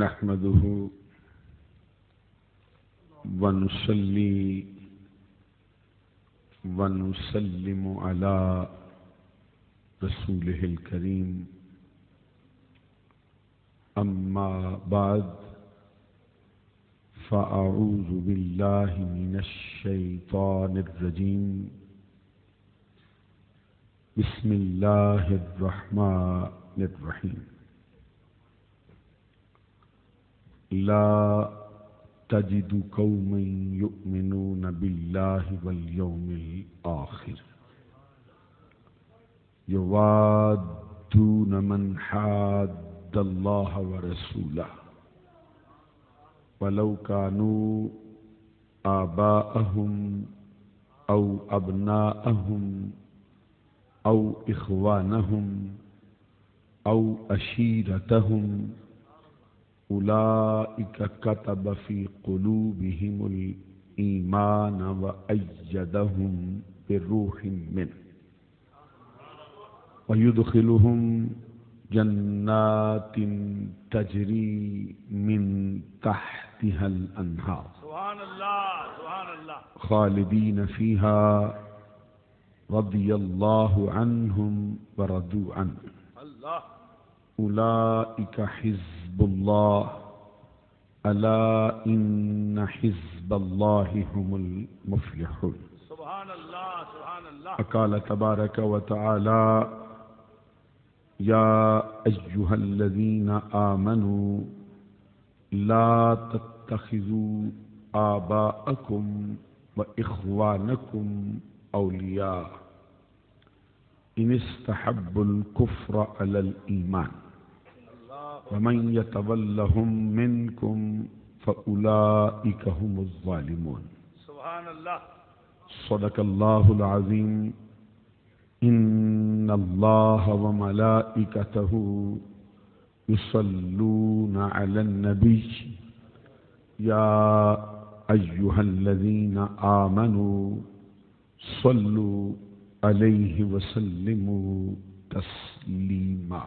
نحمده ونصلي ونسلم على رسوله الكريم أما بعد فأعوذ بالله من الشيطان الرجيم بسم الله الرحمن الرحيم لا تجد قوما يؤمنون بالله واليوم الآخر يوادون من حاد الله ورسوله ولو كانوا آباءهم أو أبناءهم أو إخوانهم أو عشيرتهم أولئك كتب في قلوبهم الإيمان وأيدهم بروح منه ويدخلهم جنات تجري من تحتها الأنهار سبحان الله سبحان الله خالدين فيها رضي الله عنهم ورضوا عنه الله أولئك حزب الله ألا إن حزب الله هم المفلحون سبحان الله سبحان الله قال تبارك وتعالى يا أيها الذين آمنوا لا تتخذوا آباءكم وإخوانكم أولياء إن استحبوا الكفر على الإيمان ومن يتولهم منكم فأولئك هم الظالمون سبحان الله صدق الله العظيم إن الله وملائكته يصلون على النبي يا أيها الذين آمنوا صلوا عليه وسلموا تسليما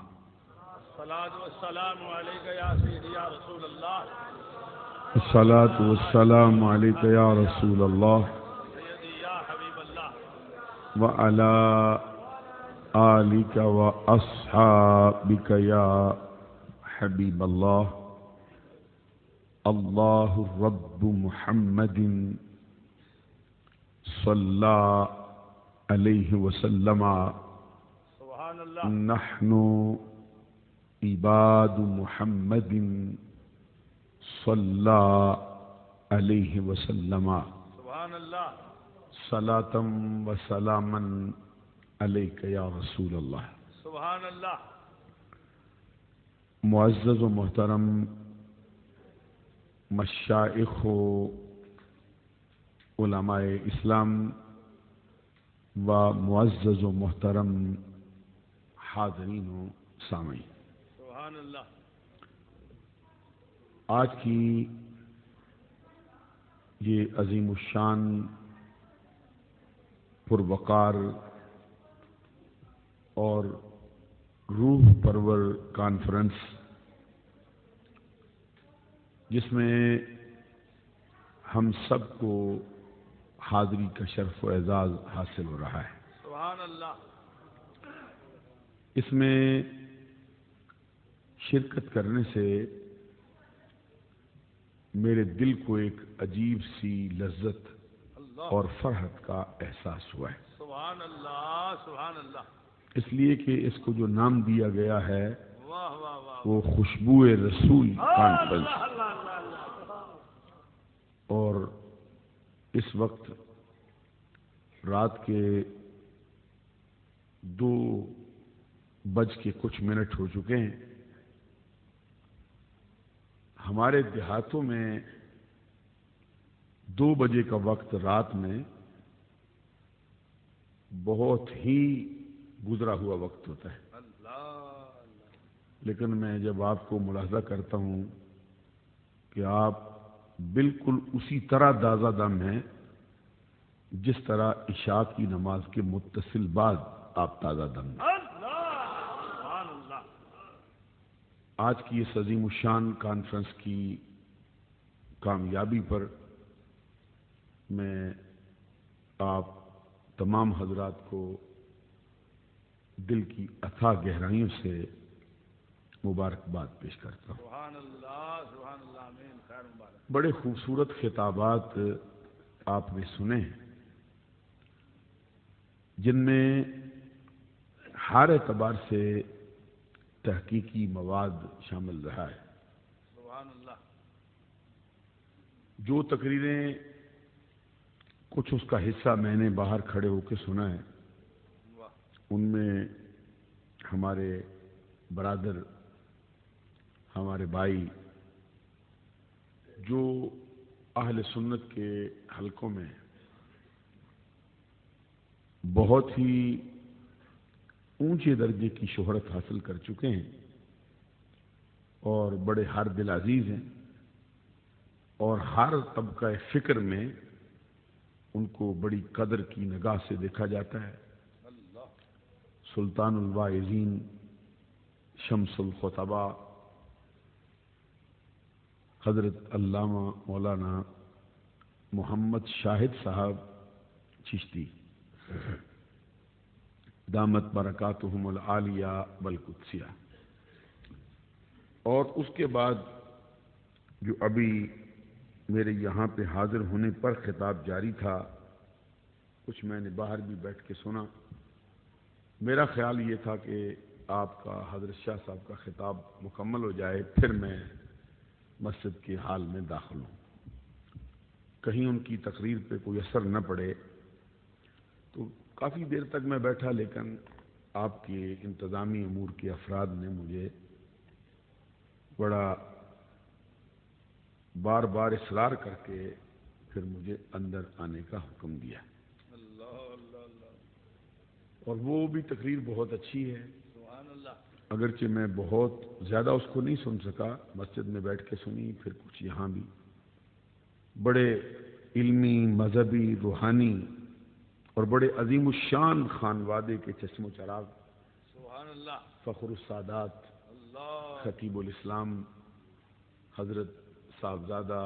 الصلاة والسلام عليك يا سيدي يا رسول الله الصلاة والسلام عليك يا رسول الله سيدي يا حبيب الله وعلى آلك وأصحابك يا حبيب الله الله رب محمد صلى عليه وسلم سبحان الله نحن عباد محمد صلى عليه وسلم سبحان الله صلاة وسلاما عليك يا رسول الله سبحان الله معزز و محترم مشائخ و علماء اسلام و معزز و محترم حاضرین و سامعین، سبحان الله آج کی یہ عظیم الشان پروقار اور روح پرور کانفرنس، جس میں ہم سب کو حاضری کا شرف و اعزاز حاصل ہو رہا ہے، سبحان اللہ اس میں شرکت کرنے سے میرے دل کو ایک عجیب سی لذت اللہ اور فرحت کا احساس ہوا ہے، سبحان اللہ سبحان اللہ اس لیے کہ اس کو جو نام دیا گیا ہے واہ واہ واہ وہ خوشبو رسول کانفرنس، اللہ اللہ اللہ اللہ اور اس وقت رات کے 2:00 ہو چکے ہیں۔ ہمارے دیہاتوں میں 2 بجے کا وقت رات میں بہت ہی گزرا ہوا وقت ہوتا ہے، لیکن میں جب آپ کو ملاحظہ کرتا ہوں کہ آپ بالکل اسی طرح تازہ دم ہیں جس طرح عشاء کی نماز کے متصل بعد آپ تازہ دم ہیں۔ آج کی اس عظیم الشان کانفرنس کی کامیابی پر میں آپ تمام حضرات کو دل کی اتھاہ گہرائیوں سے مبارکباد پیش کرتا ہوں۔ سبحان اللہ آمین، خیر مبارک۔ بڑے خوبصورت خطابات آپ نے سنے ہیں جن میں ہر اعتبار سے تحقیقی مواد شامل رہا ہے۔ سبحان اللہ۔ جو تقریریں کچھ اس کا حصہ میں نے باہر کھڑے ہو کے سنا ہے، واہ، ان میں ہمارے برادر، ہمارے بھائی جو اہل سنت کے حلقوں میں بہت ہی اونچے درجے کی شہرت حاصل کر چکے ہیں اور بڑے ہر دل عزیز ہیں، اور ہر طبقہ فکر میں ان کو بڑی قدر کی نگاہ سے دیکھا جاتا ہے۔ اللہ، سلطان الواعظین، شمس الخطباء، حضرت علامہ مولانا محمد شاہد صاحب چشتی دامت برکاتہم العالیہ والقدسیہ، اور اس کے بعد جو ابھی میرے یہاں پہ حاضر ہونے پر خطاب جاری تھا، کچھ میں نے باہر بھی بیٹھ کے سنا۔ میرا خیال یہ تھا کہ آپ کا حضرت شاہ صاحب کا خطاب مکمل ہو جائے، پھر میں مسجد کے حال میں داخل ہوں، کہیں ان کی تقریر پہ کوئی اثر نہ پڑے۔ تو کافی دیر تک میں بیٹھا، لیکن آپ کے انتظامی امور کے افراد نے مجھے بڑا بار بار اصرار کر کے پھر مجھے اندر آنے کا حکم دیا، اللہ اللہ اللہ، اور وہ بھی تقریر بہت اچھی ہے، سبحان اللہ۔ اگرچہ میں بہت زیادہ اس کو نہیں سن سکا، مسجد میں بیٹھ کے سنی، پھر کچھ یہاں بھی۔ بڑے علمی، مذہبی، روحانی اور بڑے عظیم الشان خانوادے کے چشم و چراغ، سبحان اللہ، فخر السادات، اللہ، خطیب الاسلام حضرت صاحبزادہ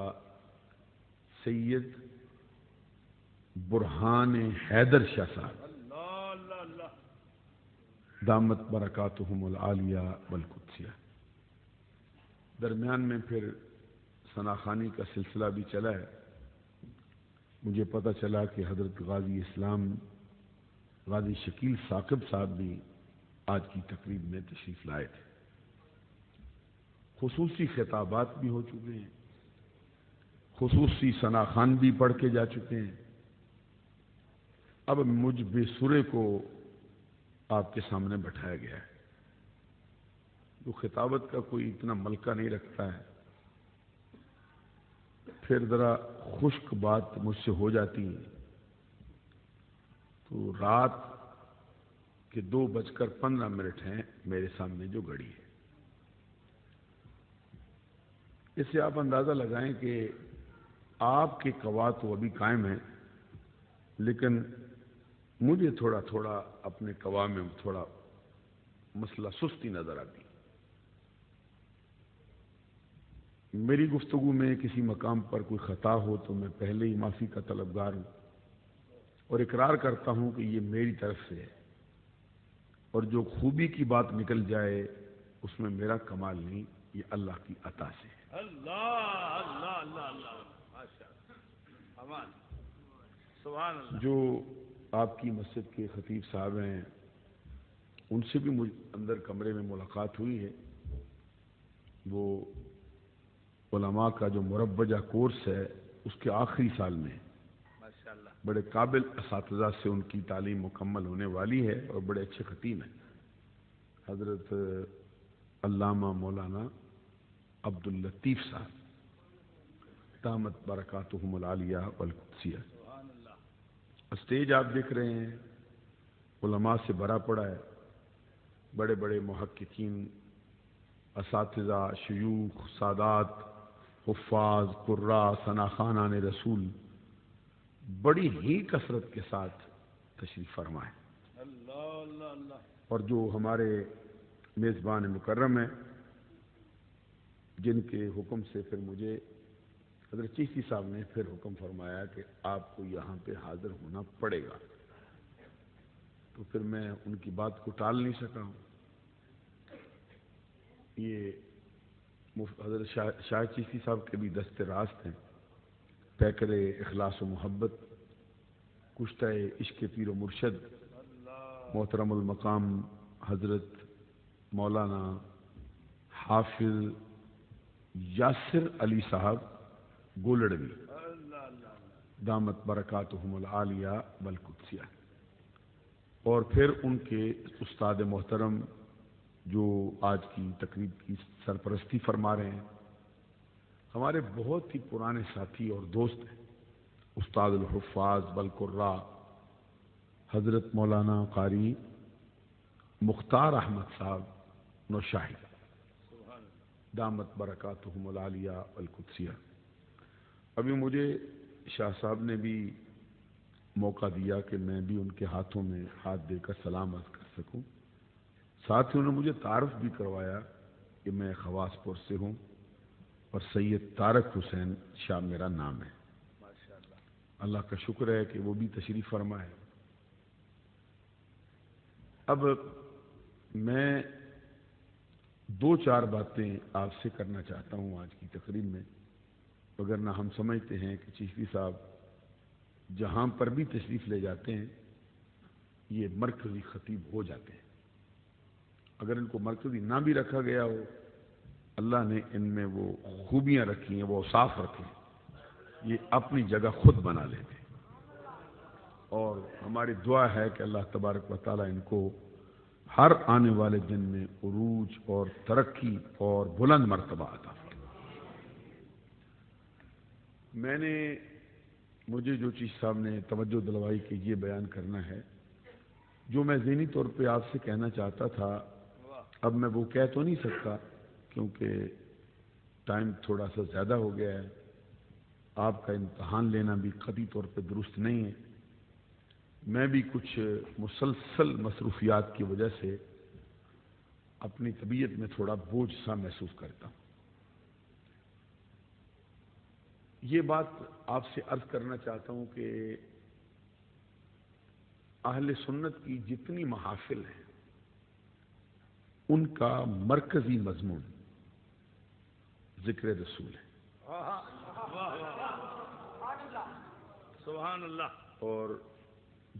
سید برہان حیدر شاہ صاحب اللہ اللہ اللہ، دامت برکاتہم العالیہ والقدسیہ۔ درمیان میں پھر ثناخوانی کا سلسلہ بھی چلا ہے۔ مجھے پتہ چلا کہ حضرت غازی اسلام غازی شکیل ثاقب صاحب بھی آج کی تقریب میں تشریف لائے تھے۔ خصوصی خطابات بھی ہو چکے ہیں، خصوصی ثناخوان بھی پڑھ کے جا چکے ہیں۔ اب مجھ بے سرے کو آپ کے سامنے بٹھایا گیا ہے، جو خطابت کا کوئی اتنا ملکہ نہیں رکھتا ہے، پھر ذرا خشک بات مجھ سے ہو جاتی ہے تو رات کے 2:15 ہیں میرے سامنے جو گھڑی ہے، اس سے آپ اندازہ لگائیں کہ آپ کے قوا تو ابھی قائم ہیں، لیکن مجھے تھوڑا تھوڑا اپنے قوا میں تھوڑا مسئلہ سستی نظر آتی۔ میری گفتگو میں کسی مقام پر کوئی خطا ہو تو میں پہلے ہی معافی کا طلبگار ہوں، اور اقرار کرتا ہوں کہ یہ میری طرف سے ہے، اور جو خوبی کی بات نکل جائے اس میں میرا کمال نہیں، یہ اللہ کی عطا سے ہے۔ اللہ اللہ اللہ اللہ، ماشاء اللہ، امان، سبحان اللہ۔ جو آپ کی مسجد کے خطیب صاحب ہیں، ان سے بھی مجھ اندر کمرے میں ملاقات ہوئی ہے۔ وہ علماء کا جو مربجہ کورس ہے اس کے آخری سال میں ماشاء اللہ، بڑے قابل اساتذہ سے ان کی تعلیم مکمل ہونے والی ہے، اور بڑے اچھے خطیب ہیں، حضرت علامہ مولانا عبد اللطیف صاحب دامت برکاتہم العالیہ والقدسیہ۔ سبحان اللہ، اسٹیج آپ دیکھ رہے ہیں علماء سے بھرا پڑا ہے، بڑے بڑے محققین، اساتذہ، شیوخ، سادات، حفاظ، قراء، ثناخوانان رسول بڑی ہی کثرت کے ساتھ تشریف فرما ہے۔ اللہ اللہ اللہ، اور جو ہمارے میزبان مکرم ہیں جن کے حکم سے پھر مجھے حضرت چشتی صاحب نے پھر حکم فرمایا کہ آپ کو یہاں پہ حاضر ہونا پڑے گا، تو پھر میں ان کی بات کو ٹال نہیں سکا ہوں۔ یہ حضرت شاہ چشتی صاحب کے بھی دست راست ہیں، پیکر اخلاص و محبت، کشتہ عشق پیر و مرشد، محترم المقام حضرت مولانا حافظ یاسر علی صاحب گولڑوی دامت برکاتہم العالیہ والقدسیہ، اور پھر ان کے استاد محترم جو آج کی تقریب کی سرپرستی فرما رہے ہیں، ہمارے بہت ہی پرانے ساتھی اور دوست ہیں، استاد الحفاظ بالقراء حضرت مولانا قاری مختار احمد صاحب نوشاہی دامت برکاتہم العالیہ والقدسیہ۔ ابھی مجھے شاہ صاحب نے بھی موقع دیا کہ میں بھی ان کے ہاتھوں میں ہاتھ دے کر سلام عرض کر سکوں، ساتھ ہی انہوں نے مجھے تعارف بھی کروایا کہ میں خواص پور سے ہوں اور سید طارق حسین شاہ میرا نام ہے۔ اللہ کا شکر ہے کہ وہ بھی تشریف فرما ہے۔ اب میں دو چار باتیں آپ سے کرنا چاہتا ہوں آج کی تقریب میں، وگرنہ ہم سمجھتے ہیں کہ چشتی صاحب جہاں پر بھی تشریف لے جاتے ہیں یہ مرکزی خطیب ہو جاتے ہیں۔ اگر ان کو مرکزی نہ بھی رکھا گیا ہو، اللہ نے ان میں وہ خوبیاں رکھی ہیں، وہ اوصاف رکھے ہیں، یہ اپنی جگہ خود بنا لیتے ہیں، اور ہماری دعا ہے کہ اللہ تبارک و تعالیٰ ان کو ہر آنے والے دن میں عروج اور ترقی اور بلند مرتبہ عطا فرمائے۔ میں نے مجھے جو چیز صاحب نے توجہ دلوائی کہ یہ بیان کرنا ہے، جو میں ذہنی طور پہ آپ سے کہنا چاہتا تھا، اب میں وہ کہہ تو نہیں سکتا کیونکہ ٹائم تھوڑا سا زیادہ ہو گیا ہے، آپ کا امتحان لینا بھی قطعی طور پہ درست نہیں ہے، میں بھی کچھ مسلسل مصروفیات کی وجہ سے اپنی طبیعت میں تھوڑا بوجھ سا محسوس کرتا ہوں۔ یہ بات آپ سے عرض کرنا چاہتا ہوں کہ اہل سنت کی جتنی محافل ہیں ان کا مرکزی مضمون ذکر رسول ہے، سبحان اللہ، اور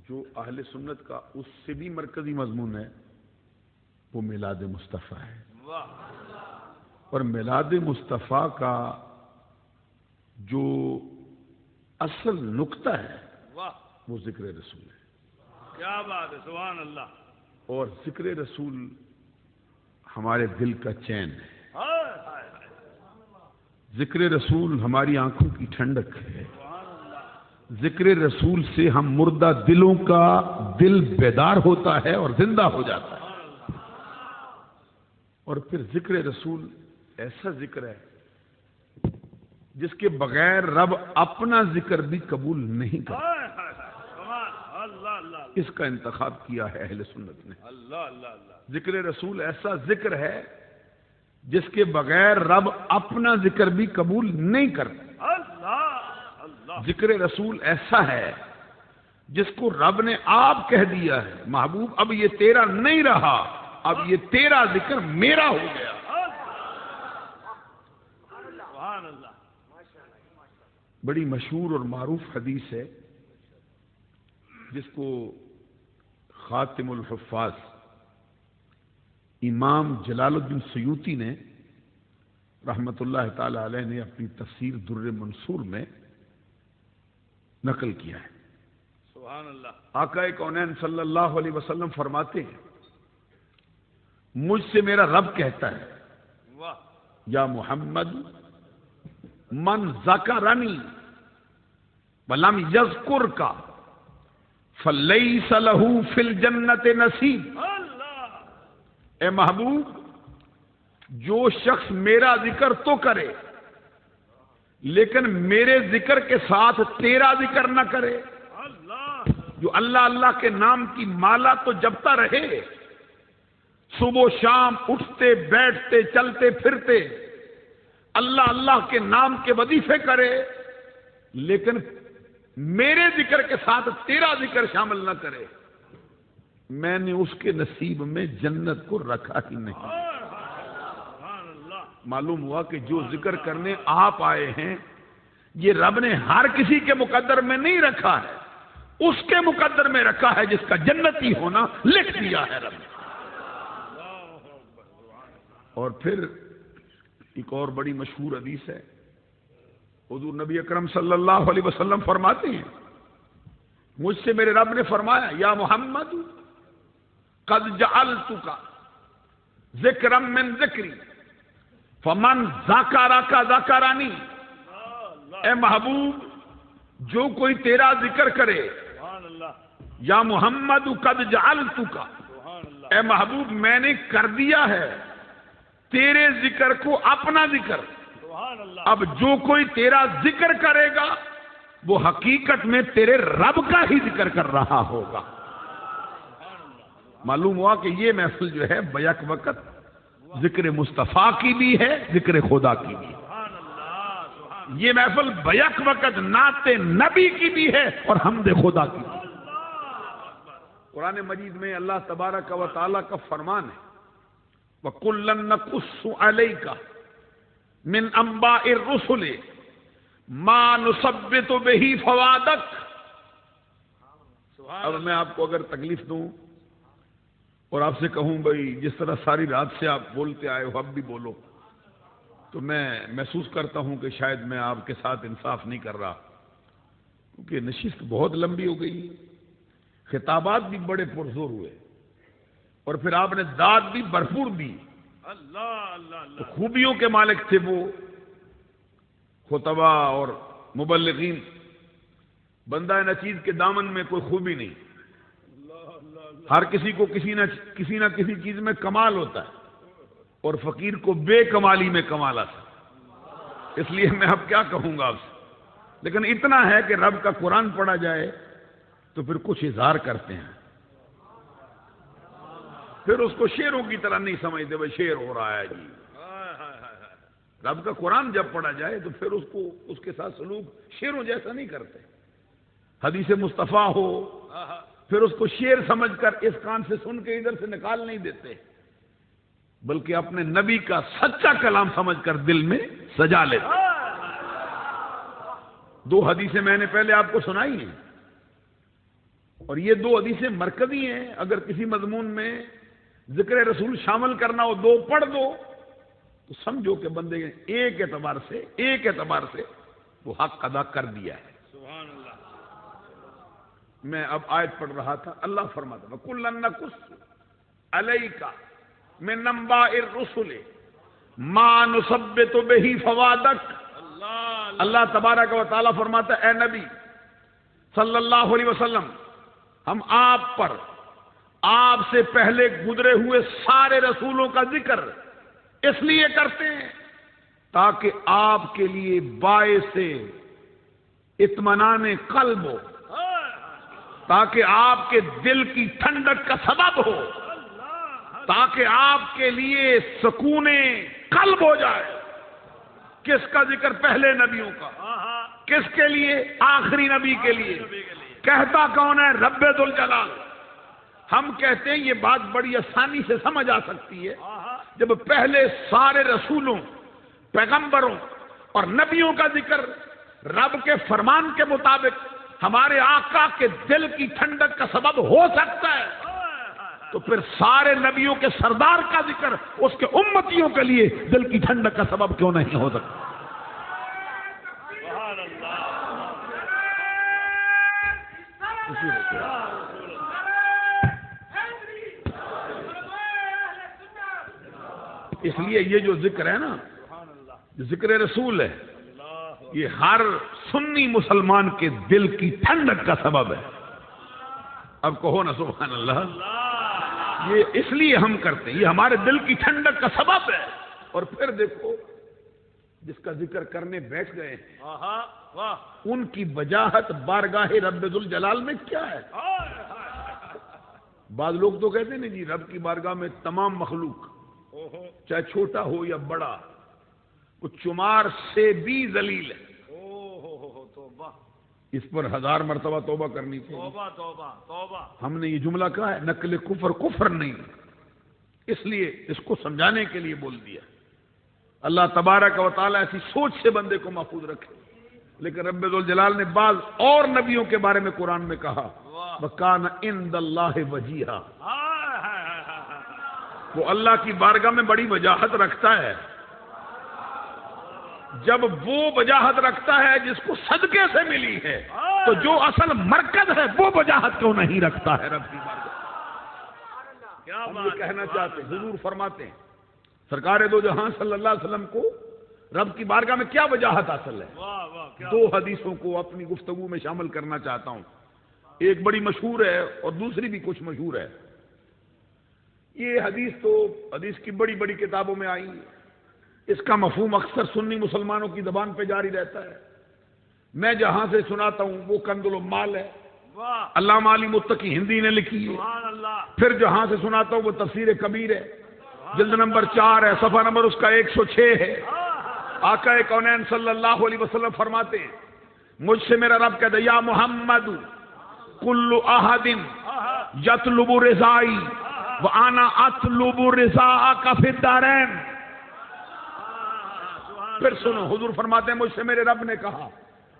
جو اہل سنت کا اس سے بھی مرکزی مضمون ہے وہ میلاد مصطفیٰ ہے، اور میلاد مصطفیٰ کا جو اصل نقطہ ہے وہ ذکر رسول ہے۔ کیا بات ہے، سبحان اللہ، اور ذکر رسول ہمارے دل کا چین ہے، ذکر رسول ہماری آنکھوں کی ٹھنڈک ہے، ذکر رسول سے ہم مردہ دلوں کا دل بیدار ہوتا ہے اور زندہ ہو جاتا ہے، اور پھر ذکر رسول ایسا ذکر ہے جس کے بغیر رب اپنا ذکر بھی قبول نہیں کرتا، اس کا انتخاب کیا ہے اہل سنت نے۔ ذکر رسول ایسا ذکر ہے جس کے بغیر رب اپنا ذکر بھی قبول نہیں کرتا، ذکر رسول ایسا ہے جس کو رب نے آپ کہہ دیا ہے محبوب اب یہ تیرا نہیں رہا، اب یہ تیرا ذکر میرا ہو گیا۔ بڑی مشہور اور معروف حدیث ہے جس کو خاتم الحفاظ امام جلال الدین سیوطی نے رحمت اللہ تعالی علیہ نے اپنی تفسیر در منصور میں نقل کیا ہے۔ سبحان اللہ، آقا کونین صلی اللہ علیہ وسلم فرماتے ہیں مجھ سے میرا رب کہتا ہے یا محمد من ذکرنی ولم یذکرک فلیس لہ فی الجنت نصیب۔ اے محبوب، جو شخص میرا ذکر تو کرے لیکن میرے ذکر کے ساتھ تیرا ذکر نہ کرے، جو اللہ اللہ کے نام کی مالا تو جپتا رہے، صبح و شام اٹھتے بیٹھتے چلتے پھرتے اللہ اللہ کے نام کے وظیفے کرے لیکن میرے ذکر کے ساتھ تیرا ذکر شامل نہ کرے، میں نے اس کے نصیب میں جنت کو رکھا ہی نہیں۔ معلوم ہوا کہ جو ذکر کرنے آپ آئے ہیں یہ رب نے ہر کسی کے مقدر میں نہیں رکھا ہے، اس کے مقدر میں رکھا ہے جس کا جنتی ہونا لکھ دیا ہے رب نے۔ اور پھر ایک اور بڑی مشہور حدیث ہے، حضور نبی اکرم صلی اللہ علیہ وسلم فرماتے ہیں، مجھ سے میرے رب نے فرمایا یا محمد قد جعلتک ذکرا من ذکری فمن ذکرک ذکرنی، اے محبوب جو کوئی تیرا ذکر کرے، یا محمد قد جعلتک، اے محبوب میں نے کر دیا ہے تیرے ذکر کو اپنا ذکر، اب جو کوئی تیرا ذکر کرے گا وہ حقیقت میں تیرے رب کا ہی ذکر کر رہا ہوگا۔ معلوم ہوا کہ یہ محفل جو ہے بیک وقت ذکر مصطفیٰ کی بھی ہے، ذکر خدا کی بھی ہے۔ یہ محفل بیک وقت نعت نبی کی بھی ہے اور حمد خدا کی بھی۔ قرآن مجید میں اللہ تبارک و تعالیٰ کا فرمان ہے وَكُلًّا نَقُصُّ عَلَيْكَ مِنْ أَنْبَاءِ الرُّسُلِ مَا نُثَبِّتُ بِهِ فُؤَادَكَ۔ اب میں آپ کو اگر تکلیف دوں اور آپ سے کہوں بھائی جس طرح ساری رات سے آپ بولتے آئے ہو اب بھی بولو، تو میں محسوس کرتا ہوں کہ شاید میں آپ کے ساتھ انصاف نہیں کر رہا، کیونکہ نشست بہت لمبی ہو گئی، خطابات بھی بڑے پرزور ہوئے اور پھر آپ نے داد بھی بھرپور دی۔ تو خوبیوں کے مالک تھے وہ خطبہ اور مبلغین، بندہ نچیز کے دامن میں کوئی خوبی نہیں، ہر کسی کو کسی نہ کسی چیز میں کمال ہوتا ہے اور فقیر کو بے کمالی میں کمال آتا ہے۔ اس لیے میں اب کیا کہوں گا آپ سے، لیکن اتنا ہے کہ رب کا قرآن پڑھا جائے تو پھر کچھ اظہار کرتے ہیں، پھر اس کو شعروں کی طرح نہیں سمجھتے بھائی شعر ہو رہا ہے جی۔ رب کا قرآن جب پڑھا جائے تو پھر اس کے ساتھ سلوک شعروں جیسا نہیں کرتے۔ حدیث مصطفیٰ ہو پھر اس کو شعر سمجھ کر اس کان سے سن کے ادھر سے نکال نہیں دیتے، بلکہ اپنے نبی کا سچا کلام سمجھ کر دل میں سجا لیتے۔ دو حدیثیں میں نے پہلے آپ کو سنائی ہیں اور یہ دو حدیثیں مرکزی ہیں، اگر کسی مضمون میں ذکر رسول شامل کرنا ہو دو پڑھ دو تو سمجھو کہ بندے ایک اعتبار سے وہ حق ادا کر دیا ہے۔ میں اب آیت پڑھ رہا تھا، اللہ فرماتا ہے وَكُلًّا نَقُصُّ عَلَيْكَ مِنْ أَنْبَاءِ الرُّسُلِ مَا نُثَبِّتُ بِهِ فُؤَادَكَ۔ اللہ تبارک و تعالیٰ فرماتا ہے اے نبی صلی اللہ علیہ وسلم، ہم آپ پر آپ سے پہلے گزرے ہوئے سارے رسولوں کا ذکر اس لیے کرتے ہیں تاکہ آپ کے لیے باعث اطمینان قلب ہو، تاکہ آپ کے دل کی ٹھنڈک کا سبب ہو، تاکہ آپ کے لیے سکون قلب ہو جائے۔ کس کا ذکر؟ پہلے نبیوں کا۔ کس کے لیے؟ آخری نبی کے لیے۔ کہتا کون ہے؟ رب ذوالجلال۔ ہم کہتے ہیں یہ بات بڑی آسانی سے سمجھ آ سکتی ہے جب پہلے سارے رسولوں، پیغمبروں اور نبیوں کا ذکر رب کے فرمان کے مطابق ہمارے آقا کے دل کی ٹھنڈک کا سبب ہو سکتا ہے، تو پھر سارے نبیوں کے سردار کا ذکر اس کے امتیوں کے لیے دل کی ٹھنڈک کا سبب کیوں نہیں ہو سکتا؟ اس لیے یہ جو ذکر ہے نا، ذکر رسول ہے، یہ ہر سنی مسلمان کے دل کی ٹھنڈک کا سبب ہے۔ اب کہو نا سبحان اللہ۔ یہ اس لیے ہم کرتے ہیں، یہ ہمارے دل کی ٹھنڈک کا سبب ہے۔ اور پھر دیکھو جس کا ذکر کرنے بیٹھ گئے ہیں ان کی وجاہت بارگاہ رب ذوالجلال میں کیا ہے؟ بعض لوگ تو کہتے ہیں جی رب کی بارگاہ میں تمام مخلوق چاہے چھوٹا ہو یا بڑا وہ چمار سے بھی ذلیل ہے. توبہ اس پر 1000 مرتبہ توبہ کرنی چاہیے. توبہ توبہ توبہ. ہم نے یہ جملہ کہا ہے نقل کفر کفر نہیں، اس لیے اس کو سمجھانے کے لیے بول دیا. اللہ تبارک و تعالیٰ ایسی سوچ سے بندے کو محفوظ رکھے. لیکن رب ذوالجلال نے بعض اور نبیوں کے بارے میں قرآن میں کہا وَكَانَ عِندَ اللَّهِ وَجِيهًا، وہ اللہ کی بارگاہ میں بڑی وجاہت رکھتا ہے. جب وہ وجاہت رکھتا ہے جس کو صدقے سے ملی ہے تو جو اصل مرکز ہے وہ وجاہت کیوں نہیں رکھتا ہے رب کی بارگاہ. کیا ہم یہ بات کہنا چاہتے ہیں، حضور فرماتے ہیں سرکار دو جہاں صلی اللہ علیہ وسلم کو رب کی بارگاہ میں کیا وجاہت حاصل ہے. واہ واہ کیا 2 حدیثوں کو اپنی گفتگو میں شامل کرنا چاہتا ہوں. ایک بڑی مشہور ہے اور دوسری بھی کچھ مشہور ہے. یہ حدیث تو حدیث کی بڑی بڑی کتابوں میں آئی ہے. اس کا مفہوم اکثر سنی مسلمانوں کی زبان پہ جاری رہتا ہے. میں جہاں سے سناتا ہوں وہ کنز المال ہے، واہ علامہ علی متقی ہندی نے لکھی ہے. سبحان اللہ. پھر جہاں سے سناتا ہوں وہ تفسیر کبیر ہے، جلد نمبر 4 ہے، صفحہ نمبر اس کا 106 ہے. آقا کونین صلی اللہ علیہ وسلم فرماتے ہیں مجھ سے میرا رب کہتا ہے یا محمد کل احد یطلب رضائی وانا اطلب رضاک فی الدارین. پھر سنو حضور فرماتے ہیں مجھ سے میرے رب نے کہا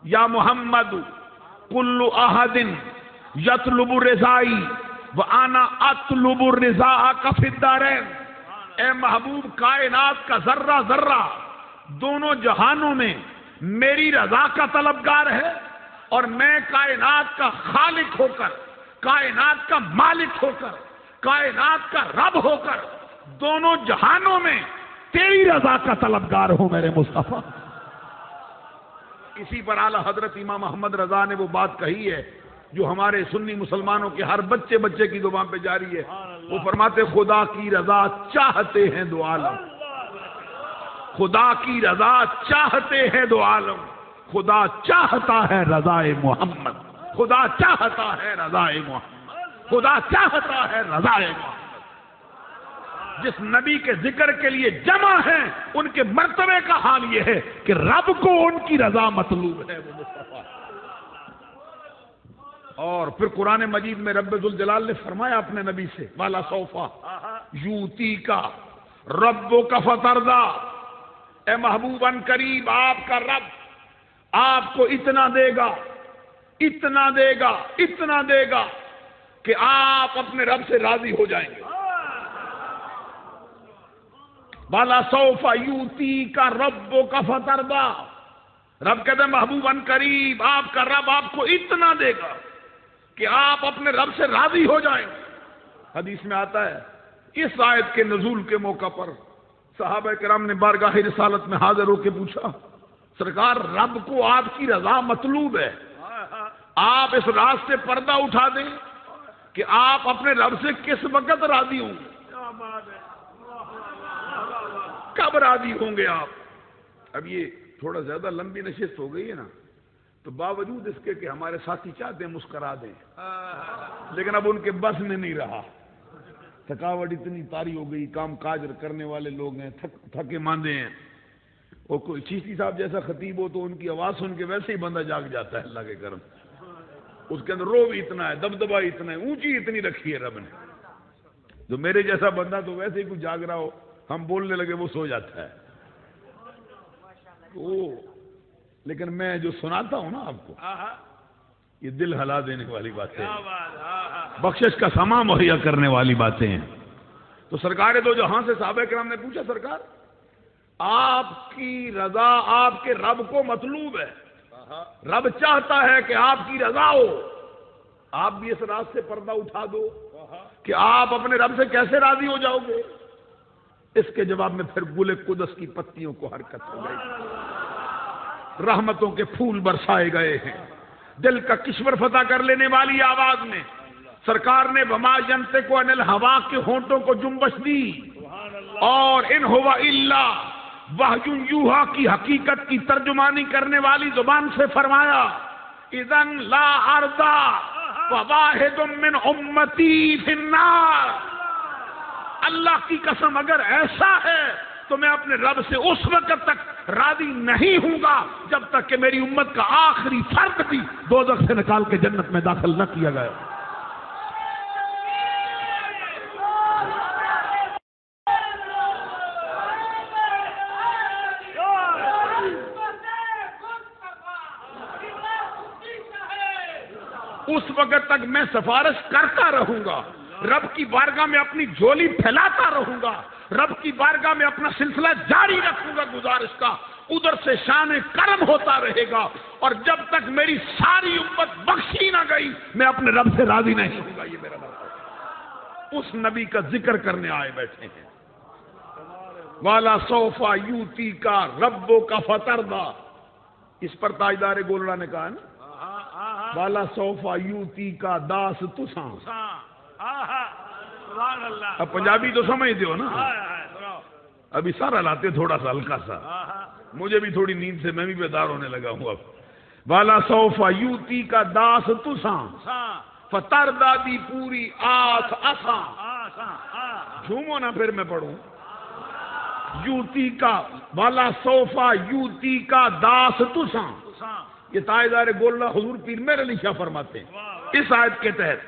یا محمد کل احد یطلب رضائی وانا اطلب رضاک فی الدارین. اے محبوب کائنات کا ذرہ ذرہ دونوں جہانوں میں میری رضا کا طلبگار ہے اور میں کائنات کا خالق ہو کر، کائنات کا مالک ہو کر، کائنات کا رب ہو کر دونوں جہانوں میں تیری رضا کا طلبگار ہوں میرے مصطفیٰ. اسی پر اعلیٰ حضرت امام محمد رضا نے وہ بات کہی ہے جو ہمارے سنی مسلمانوں کے ہر بچے بچے کی زبان پہ جاری ہے. وہ فرماتے خدا کی رضا چاہتے ہیں دو عالم، خدا کی رضا چاہتے ہیں دو عالم. خدا چاہتا ہے رضا محمد، خدا چاہتا ہے رضا محمد، خدا چاہتا ہے رضا محمد. جس نبی کے ذکر کے لیے جمع ہیں ان کے مرتبے کا حال یہ ہے کہ رب کو ان کی رضا مطلوب ہے وہ مصطفیٰ. اور پھر قرآن مجید میں رب ذوالجلال نے فرمایا اپنے نبی سے والا صوفا یوتی کا ربو کا فتردا. اے محبوب ان قریب آپ کا رب آپ کو اتنا دے گا، اتنا دے گا، اتنا دے گا کہ آپ اپنے رب سے راضی ہو جائیں گے. بالا سوفا یوتی کا ربو کا فتردا. رب کہتے ہیں محبوب ان قریب آپ کا رب آپ کو اتنا دے گا کہ آپ اپنے رب سے راضی ہو جائیں. حدیث میں آتا ہے اس آیت کے نزول کے موقع پر صحابہ کرام نے بارگاہ رسالت میں حاضر ہو کے پوچھا سرکار رب کو آپ کی رضا مطلوب ہے، آپ اس راز سے پردہ اٹھا دیں کہ آپ اپنے رب سے کس وقت راضی ہوں گے، کب راضی ہوں گے آپ. اب یہ تھوڑا زیادہ لمبی نشست ہو گئی ہے نا، تو باوجود اس کے کہ ہمارے ساتھی چاہتے ہیں مسکرا دیں لیکن اب ان کے بس میں نہیں رہا. تھکاوٹ اتنی طاری ہو گئی، کام کاج کرنے والے لوگ ہیں، تھکے ماندے ہیں. اور کوئی چیشتی صاحب جیسا خطیب ہو تو ان کی آواز سن کے ویسے ہی بندہ جاگ جاتا ہے اللہ کے کرم. اس کے اندر رو بھی اتنا ہے، دبدبا اتنا ہے، اونچی اتنی رکھی ہے رب نے. جو میرے جیسا بندہ تو ویسے ہی کچھ جاگ رہا ہو، ہم بولنے لگے وہ سو جاتا ہے. لیکن میں جو سناتا ہوں نا آپ کو یہ دل ہلا دینے والی باتیں، بخشش کا سامان مہیا کرنے والی باتیں ہیں. تو سرکار دو جہاں سے صحابہ کرام نے پوچھا سرکار آپ کی رضا آپ کے رب کو مطلوب ہے، رب چاہتا ہے کہ آپ کی رضا ہو، آپ بھی اس راز سے پردہ اٹھا دو کہ آپ اپنے رب سے کیسے راضی ہو جاؤ گے. اس کے جواب میں پھر گل قدس کی پتیوں کو حرکت ہو گئی، رحمتوں کے پھول برسائے گئے ہیں. دل کا کشور فتح کر لینے والی آواز میں سرکار نے وما ینطق عن الہوا کے ہونٹوں کو جنبش دی اور ان ہوا الا وحی یوحا کی حقیقت کی ترجمانی کرنے والی زبان سے فرمایا اذن لا ارضا وواحد من امتی فی النار. اللہ کی قسم اگر ایسا ہے تو میں اپنے رب سے اس وقت تک راضی نہیں ہوں گا جب تک کہ میری امت کا آخری فرد بھی دوزخ سے نکال کے جنت میں داخل نہ کیا گیا۔ اس وقت تک میں سفارش کرتا رہوں گا، رب کی بارگاہ میں اپنی جھولی پھیلاتا رہوں گا، رب کی بارگاہ میں اپنا سلسلہ جاری رکھوں گا گزارش کا، ادھر سے شان کرم ہوتا رہے گا، اور جب تک میری ساری امت بخشی نہ گئی میں اپنے رب سے راضی نہیں ہوں گا۔ یہ میرا مطلب اس نبی کا ذکر کرنے آئے بیٹھے ہیں۔ والا سوفا یوتی کا ربو کا فتردا، اس پر تاجدار گولڑا نے کہا ہے نا، والا سوفا یوتی کا داس تساں۔ اب پنجابی تو سمجھتے ہو نا، ابھی سارا لاتے تھوڑا سا ہلکا سا، مجھے بھی تھوڑی نیند سے میں بھی بیدار ہونے لگا ہوں اب۔ والا سوفا یوتی کا داس تساں فتر دادی پوری آس اساں۔ جھومو نا پھر میں پڑھوں۔ یوتی کا والا سوفا یوتی کا داس تساں، یہ تاجدار گولڑا حضور پیر میر علی شاہ فرماتے ہیں اس آیت کے تحت،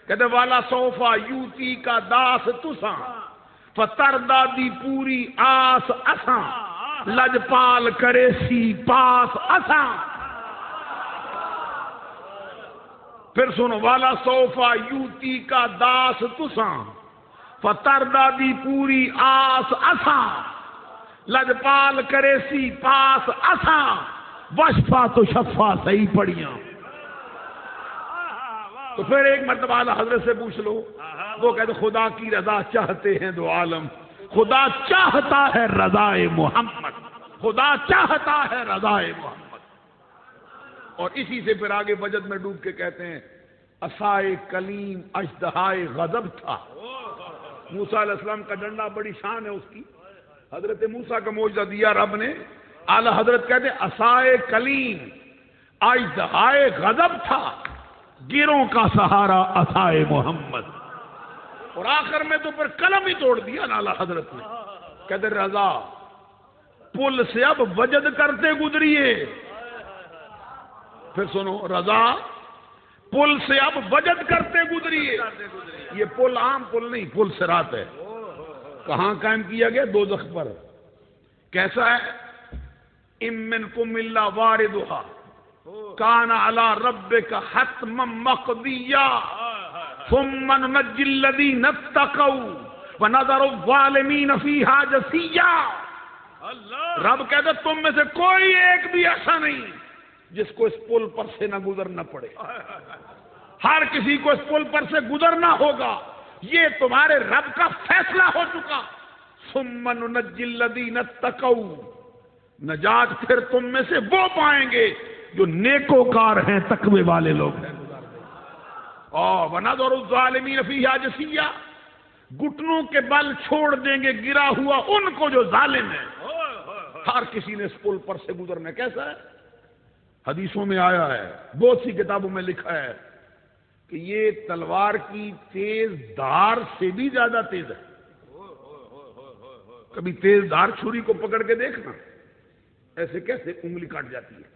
کہتے والا سوفا یوتی کا داس تساں فتر دادی پوری آس اساں لجپال کرے سی پاس اساں۔ پھر سنو، والا سوفا یوتی کا داس تساں فتر دادی پوری آس اساں لجپال کرے سی پاس اساں وشفا تو شفا صحیح پڑیاں۔ تو پھر ایک مرتبہ اعلیٰ حضرت سے پوچھ لو، وہ کہتے خدا کی رضا چاہتے ہیں دو عالم، خدا چاہتا ہے رضائے محمد، خدا چاہتا ہے رضائے محمد۔ اور اسی سے پھر آگے وجد میں ڈوب کے کہتے ہیں عصائے کلیم اژدہائے غضب تھا۔ موسیٰ علیہ السلام کا ڈنڈا بڑی شان ہے اس کی، حضرت موسیٰ کا معجزہ دیا رب نے، اعلیٰ حضرت کہتے ہیں عصائے کلیم اژدہائے غضب تھا، گیروں کا سہارا عصائے محمد۔ اور آخر میں تو پھر قلم ہی توڑ دیا نا اعلیٰ حضرت نے، کہتے رضا پل سے اب وجد کرتے گزریے۔ پھر سنو، رضا پل سے اب وجد کرتے گزریے۔ یہ پل عام پل نہیں، پل صراط ہے۔ کہاں قائم کیا گیا؟ دوزخ پر۔ کیسا ہے؟ ام منکم الا واردھا کان علی ربک حتما مقضیا ثم ننجی الذین اتقوا ونذر الظالمین فیہا جثیا۔ رب کہتا تم میں سے کوئی ایک بھی ایسا نہیں جس کو اس پل پر سے نہ گزرنا پڑے، ہر کسی کو اس پل پر سے گزرنا ہوگا، یہ تمہارے رب کا فیصلہ ہو چکا۔ ثم ننجی الذین اتقوا، نجات پھر تم میں سے وہ پائیں گے جو نیکوکار ہیں، تقوی والے لوگ ہیں۔ اور وَنَذَرُ الظَّالِمِينَ فِيهَا جَثِيًّا، گھٹنوں کے بل چھوڑ دیں گے گرا ہوا ان کو جو ظالم ہے۔ ہر کسی نے اس پل پر سے گزرنا۔ کیسا ہے؟ حدیثوں میں آیا ہے، بہت سی کتابوں میں لکھا ہے کہ یہ تلوار کی تیز دھار سے بھی زیادہ تیز ہے۔ کبھی تیز دھار چھری کو پکڑ کے دیکھنا، ایسے کیسے انگلی کاٹ جاتی ہے۔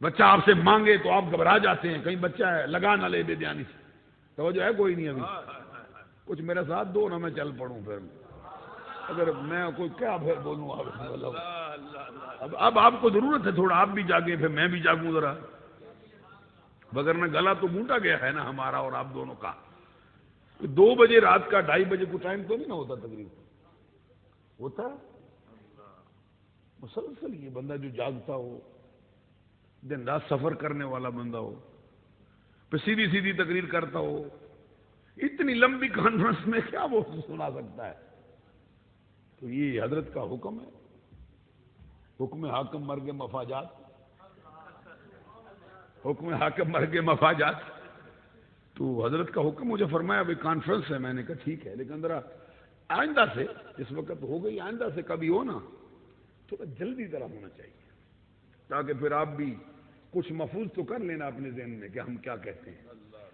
بچہ آپ سے مانگے تو آپ گھبرا جاتے ہیں، کہیں بچہ ہے لگا نہ لے بے دھیانی سے، توجہ ہے کوئی نہیں ابھی؟ کچھ میرے ساتھ دو نہ میں چل پڑوں، پھر اگر میں کوئی کیا پھر بولوں اب آپ کو ضرورت ہے تھوڑا آپ بھی جاگیں، پھر میں بھی جاگوں ذرا، وگرنہ گلا تو گھونٹا گیا ہے نا ہمارا اور آپ دونوں کا۔ 2 بجے رات کا 2:30 بجے کو ٹائم تو نہیں نہ ہوتا، تقریباً ہوتا ہے مسلسل۔ یہ بندہ جو جاگتا ہو، دن رات سفر کرنے والا بندہ ہو، پھر سیدھی سیدھی تقریر کرتا ہو، اتنی لمبی کانفرنس میں کیا وہ سنا سکتا ہے؟ تو یہ حضرت کا حکم ہے، حکم حاکم مرگ مفاجات، حکم حاکم مرگ مفاجات۔ تو حضرت کا حکم مجھے فرمایا بھائی کانفرنس ہے، میں نے کہا ٹھیک ہے، لیکن ذرا آئندہ سے، اس وقت ہو گئی، آئندہ سے کبھی ہو نا تھوڑا جلدی طرح ہونا چاہیے، تاکہ پھر آپ بھی کچھ محفوظ تو کر لینا اپنے ذہن میں کہ ہم کیا کہتے ہیں،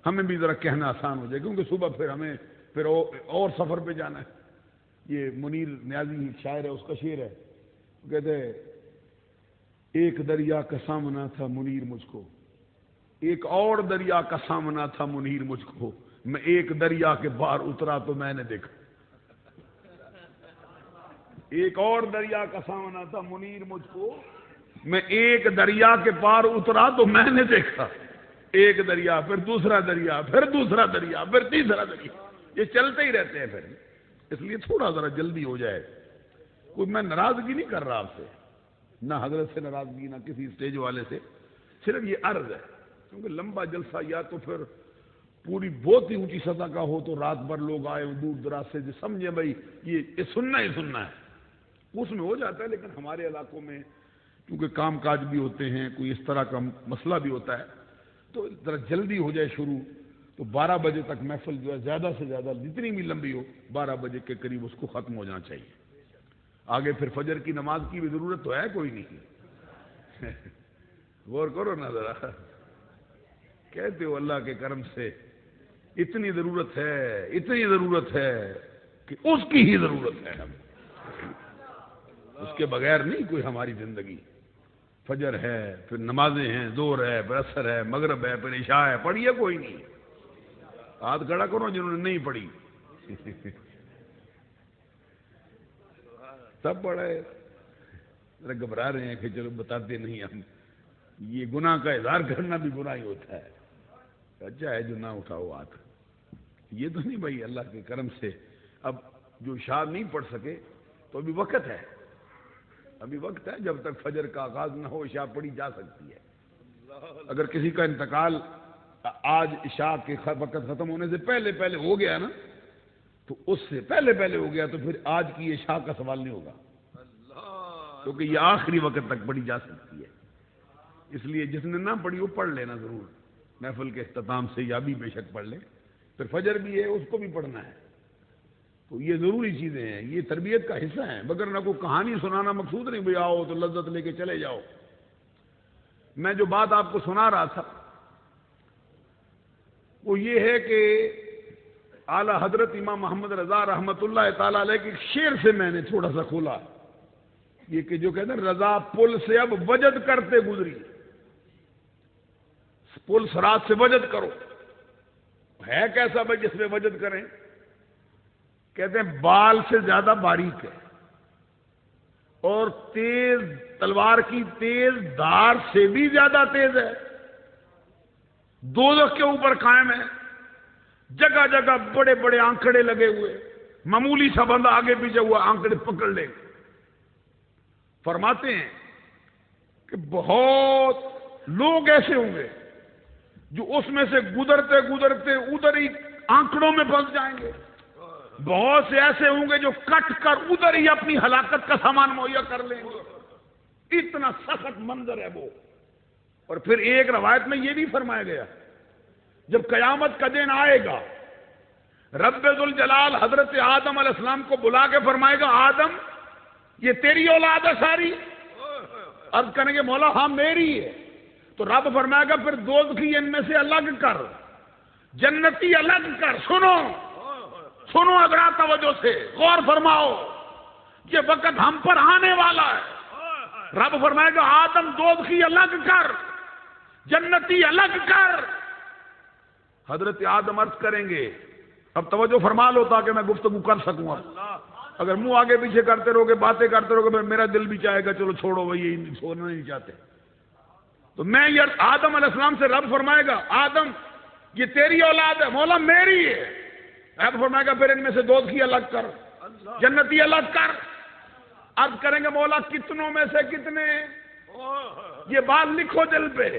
ہمیں بھی ذرا کہنا آسان ہو جائے، کیونکہ صبح پھر ہمیں پھر اور سفر پہ جانا ہے۔ یہ منیر نیازی شاعر ہے، اس کا شعر ہے، وہ کہتے ہیں ایک دریا کا سامنا تھا منیر مجھ کو، ایک اور دریا کا سامنا تھا منیر مجھ کو، میں ایک دریا کے پار اترا تو میں نے دیکھا۔ ایک اور دریا کا سامنا تھا منیر مجھ کو، میں ایک دریا کے پار اترا تو میں نے دیکھا۔ ایک دریا، پھر دوسرا دریا، پھر دوسرا دریا، پھر تیسرا دریا، یہ چلتے ہی رہتے ہیں۔ پھر اس لیے تھوڑا ذرا جلدی ہو جائے۔ کوئی میں ناراضگی نہیں کر رہا آپ سے، نہ حضرت سے ناراضگی، نہ کسی اسٹیج والے سے، صرف یہ عرض ہے، کیونکہ لمبا جلسہ یا تو پھر پوری بہت ہی اونچی سطح کا ہو تو رات بھر لوگ آئے دور دراز سے، جو سمجھے بھائی یہ سننا ہی سننا ہے، اس میں ہو جاتا ہے۔ لیکن ہمارے علاقوں میں کیونکہ کام کاج بھی ہوتے ہیں، کوئی اس طرح کا مسئلہ بھی ہوتا ہے، تو ذرا جلدی ہو جائے شروع، تو 12 بجے تک محفل جو ہے زیادہ سے زیادہ جتنی بھی لمبی ہو 12 بجے کے قریب اس کو ختم ہو جانا چاہیے۔ آگے پھر فجر کی نماز کی بھی ضرورت تو ہے کوئی نہیں۔ غور کرو نا ذرا، کہتے ہو اللہ کے کرم سے اتنی ضرورت ہے کہ اس کی ہی ضرورت ہے ہمیں، اس کے بغیر نہیں کوئی ہماری زندگی۔ فجر ہے، پھر نمازیں ہیں، ظہر ہے، پھر عصر ہے، مغرب ہے، پھر عشاء ہے، پڑھی ہے کوئی نہیں؟ ہاتھ کھڑا کرو جنہوں نے نہیں پڑھی۔ سب پڑھے، ذرا گھبرا رہے ہیں کہ چلو بتاتے نہیں ہم، یہ گناہ کا اظہار کرنا بھی گناہ ہی ہوتا ہے۔ اچھا ہے جو نہ اٹھاؤ ہاتھ، یہ تو نہیں بھائی اللہ کے کرم سے اب جو عشاء نہیں پڑھ سکے تو ابھی وقت ہے، ابھی وقت ہے، جب تک فجر کا آغاز نہ ہو عشاء پڑھی جا سکتی ہے۔ اگر کسی کا انتقال آج عشاء کے وقت ختم ہونے سے پہلے پہلے ہو گیا نا، تو اس سے پہلے پہلے ہو گیا تو پھر آج کی عشاء کا سوال نہیں ہوگا، کیونکہ یہ آخری وقت تک پڑھی جا سکتی ہے۔ اس لیے جس نے نہ پڑھی وہ پڑھ لینا ضرور، محفل کے اختتام سے یا بھی بے شک پڑھ لے۔ پھر فجر بھی ہے، اس کو بھی پڑھنا ہے، تو یہ ضروری چیزیں ہیں، یہ تربیت کا حصہ ہیں، مگر نہ کوئی کہانی سنانا مقصود نہیں، بھئی آؤ تو لذت لے کے چلے جاؤ۔ میں جو بات آپ کو سنا رہا تھا وہ یہ ہے کہ اعلی حضرت امام محمد رضا رحمۃ اللہ تعالی علیہ کے شعر سے میں نے تھوڑا سا کھولا، یہ کہ جو کہتے ہیں رضا پل سے اب وجد کرتے گزری، پل سرات سے وجد کرو، ہے کیسا بھائی جس میں وجد کریں؟ کہتے ہیں بال سے زیادہ باریک ہے اور تیز تلوار کی تیز دھار سے بھی زیادہ تیز ہے، دوزخ کے اوپر قائم ہے، جگہ جگہ بڑے بڑے آنکڑے لگے ہوئے، معمولی سا بندہ آگے پیچھے ہوا آنکڑے پکڑ لے۔ فرماتے ہیں کہ بہت لوگ ایسے ہوں گے جو اس میں سے گزرتے گزرتے ادھر ہی آنکڑوں میں پھنس جائیں گے، بہت سے ایسے ہوں گے جو کٹ کر ادھر ہی اپنی ہلاکت کا سامان مہیا کر لیں گے، اتنا سخت منظر ہے وہ۔ اور پھر ایک روایت میں یہ بھی فرمایا گیا جب قیامت کا دن آئے گا، رب ذوالجلال حضرت آدم علیہ السلام کو بلا کے فرمائے گا آدم یہ تیری اولاد ہے ساری؟ عرض کریں گے مولا ہاں میری ہے، تو رب فرمائے گا پھر دوزخی ان میں سے الگ کر، جنتی الگ کر۔ سنو سنو اگر توجہ سے غور فرماؤ، یہ وقت ہم پر آنے والا ہے۔ رب فرمائے گا آدم دوزخی الگ کر، جنتی الگ کر۔ حضرت آدم عرض کریں گے، اب توجہ فرما لو تاکہ میں گفتگو کر سکوں۔ اب اگر منہ آگے پیچھے کرتے رہو گے، باتیں کرتے رہو گے، میرا دل بھی چاہے گا چلو چھوڑو بھائی سونا نہیں چاہتے، تو میں یہ آدم علیہ السلام سے رب فرمائے گا آدم یہ تیری اولاد ہے، مولا میری ہے۔ رب فرمائے گا پھر ان میں سے دوزخی الگ کر، جنتی الگ کر۔ عرض کریں گے مولا کتنوں میں سے کتنے؟ یہ بات لکھو دل پہ،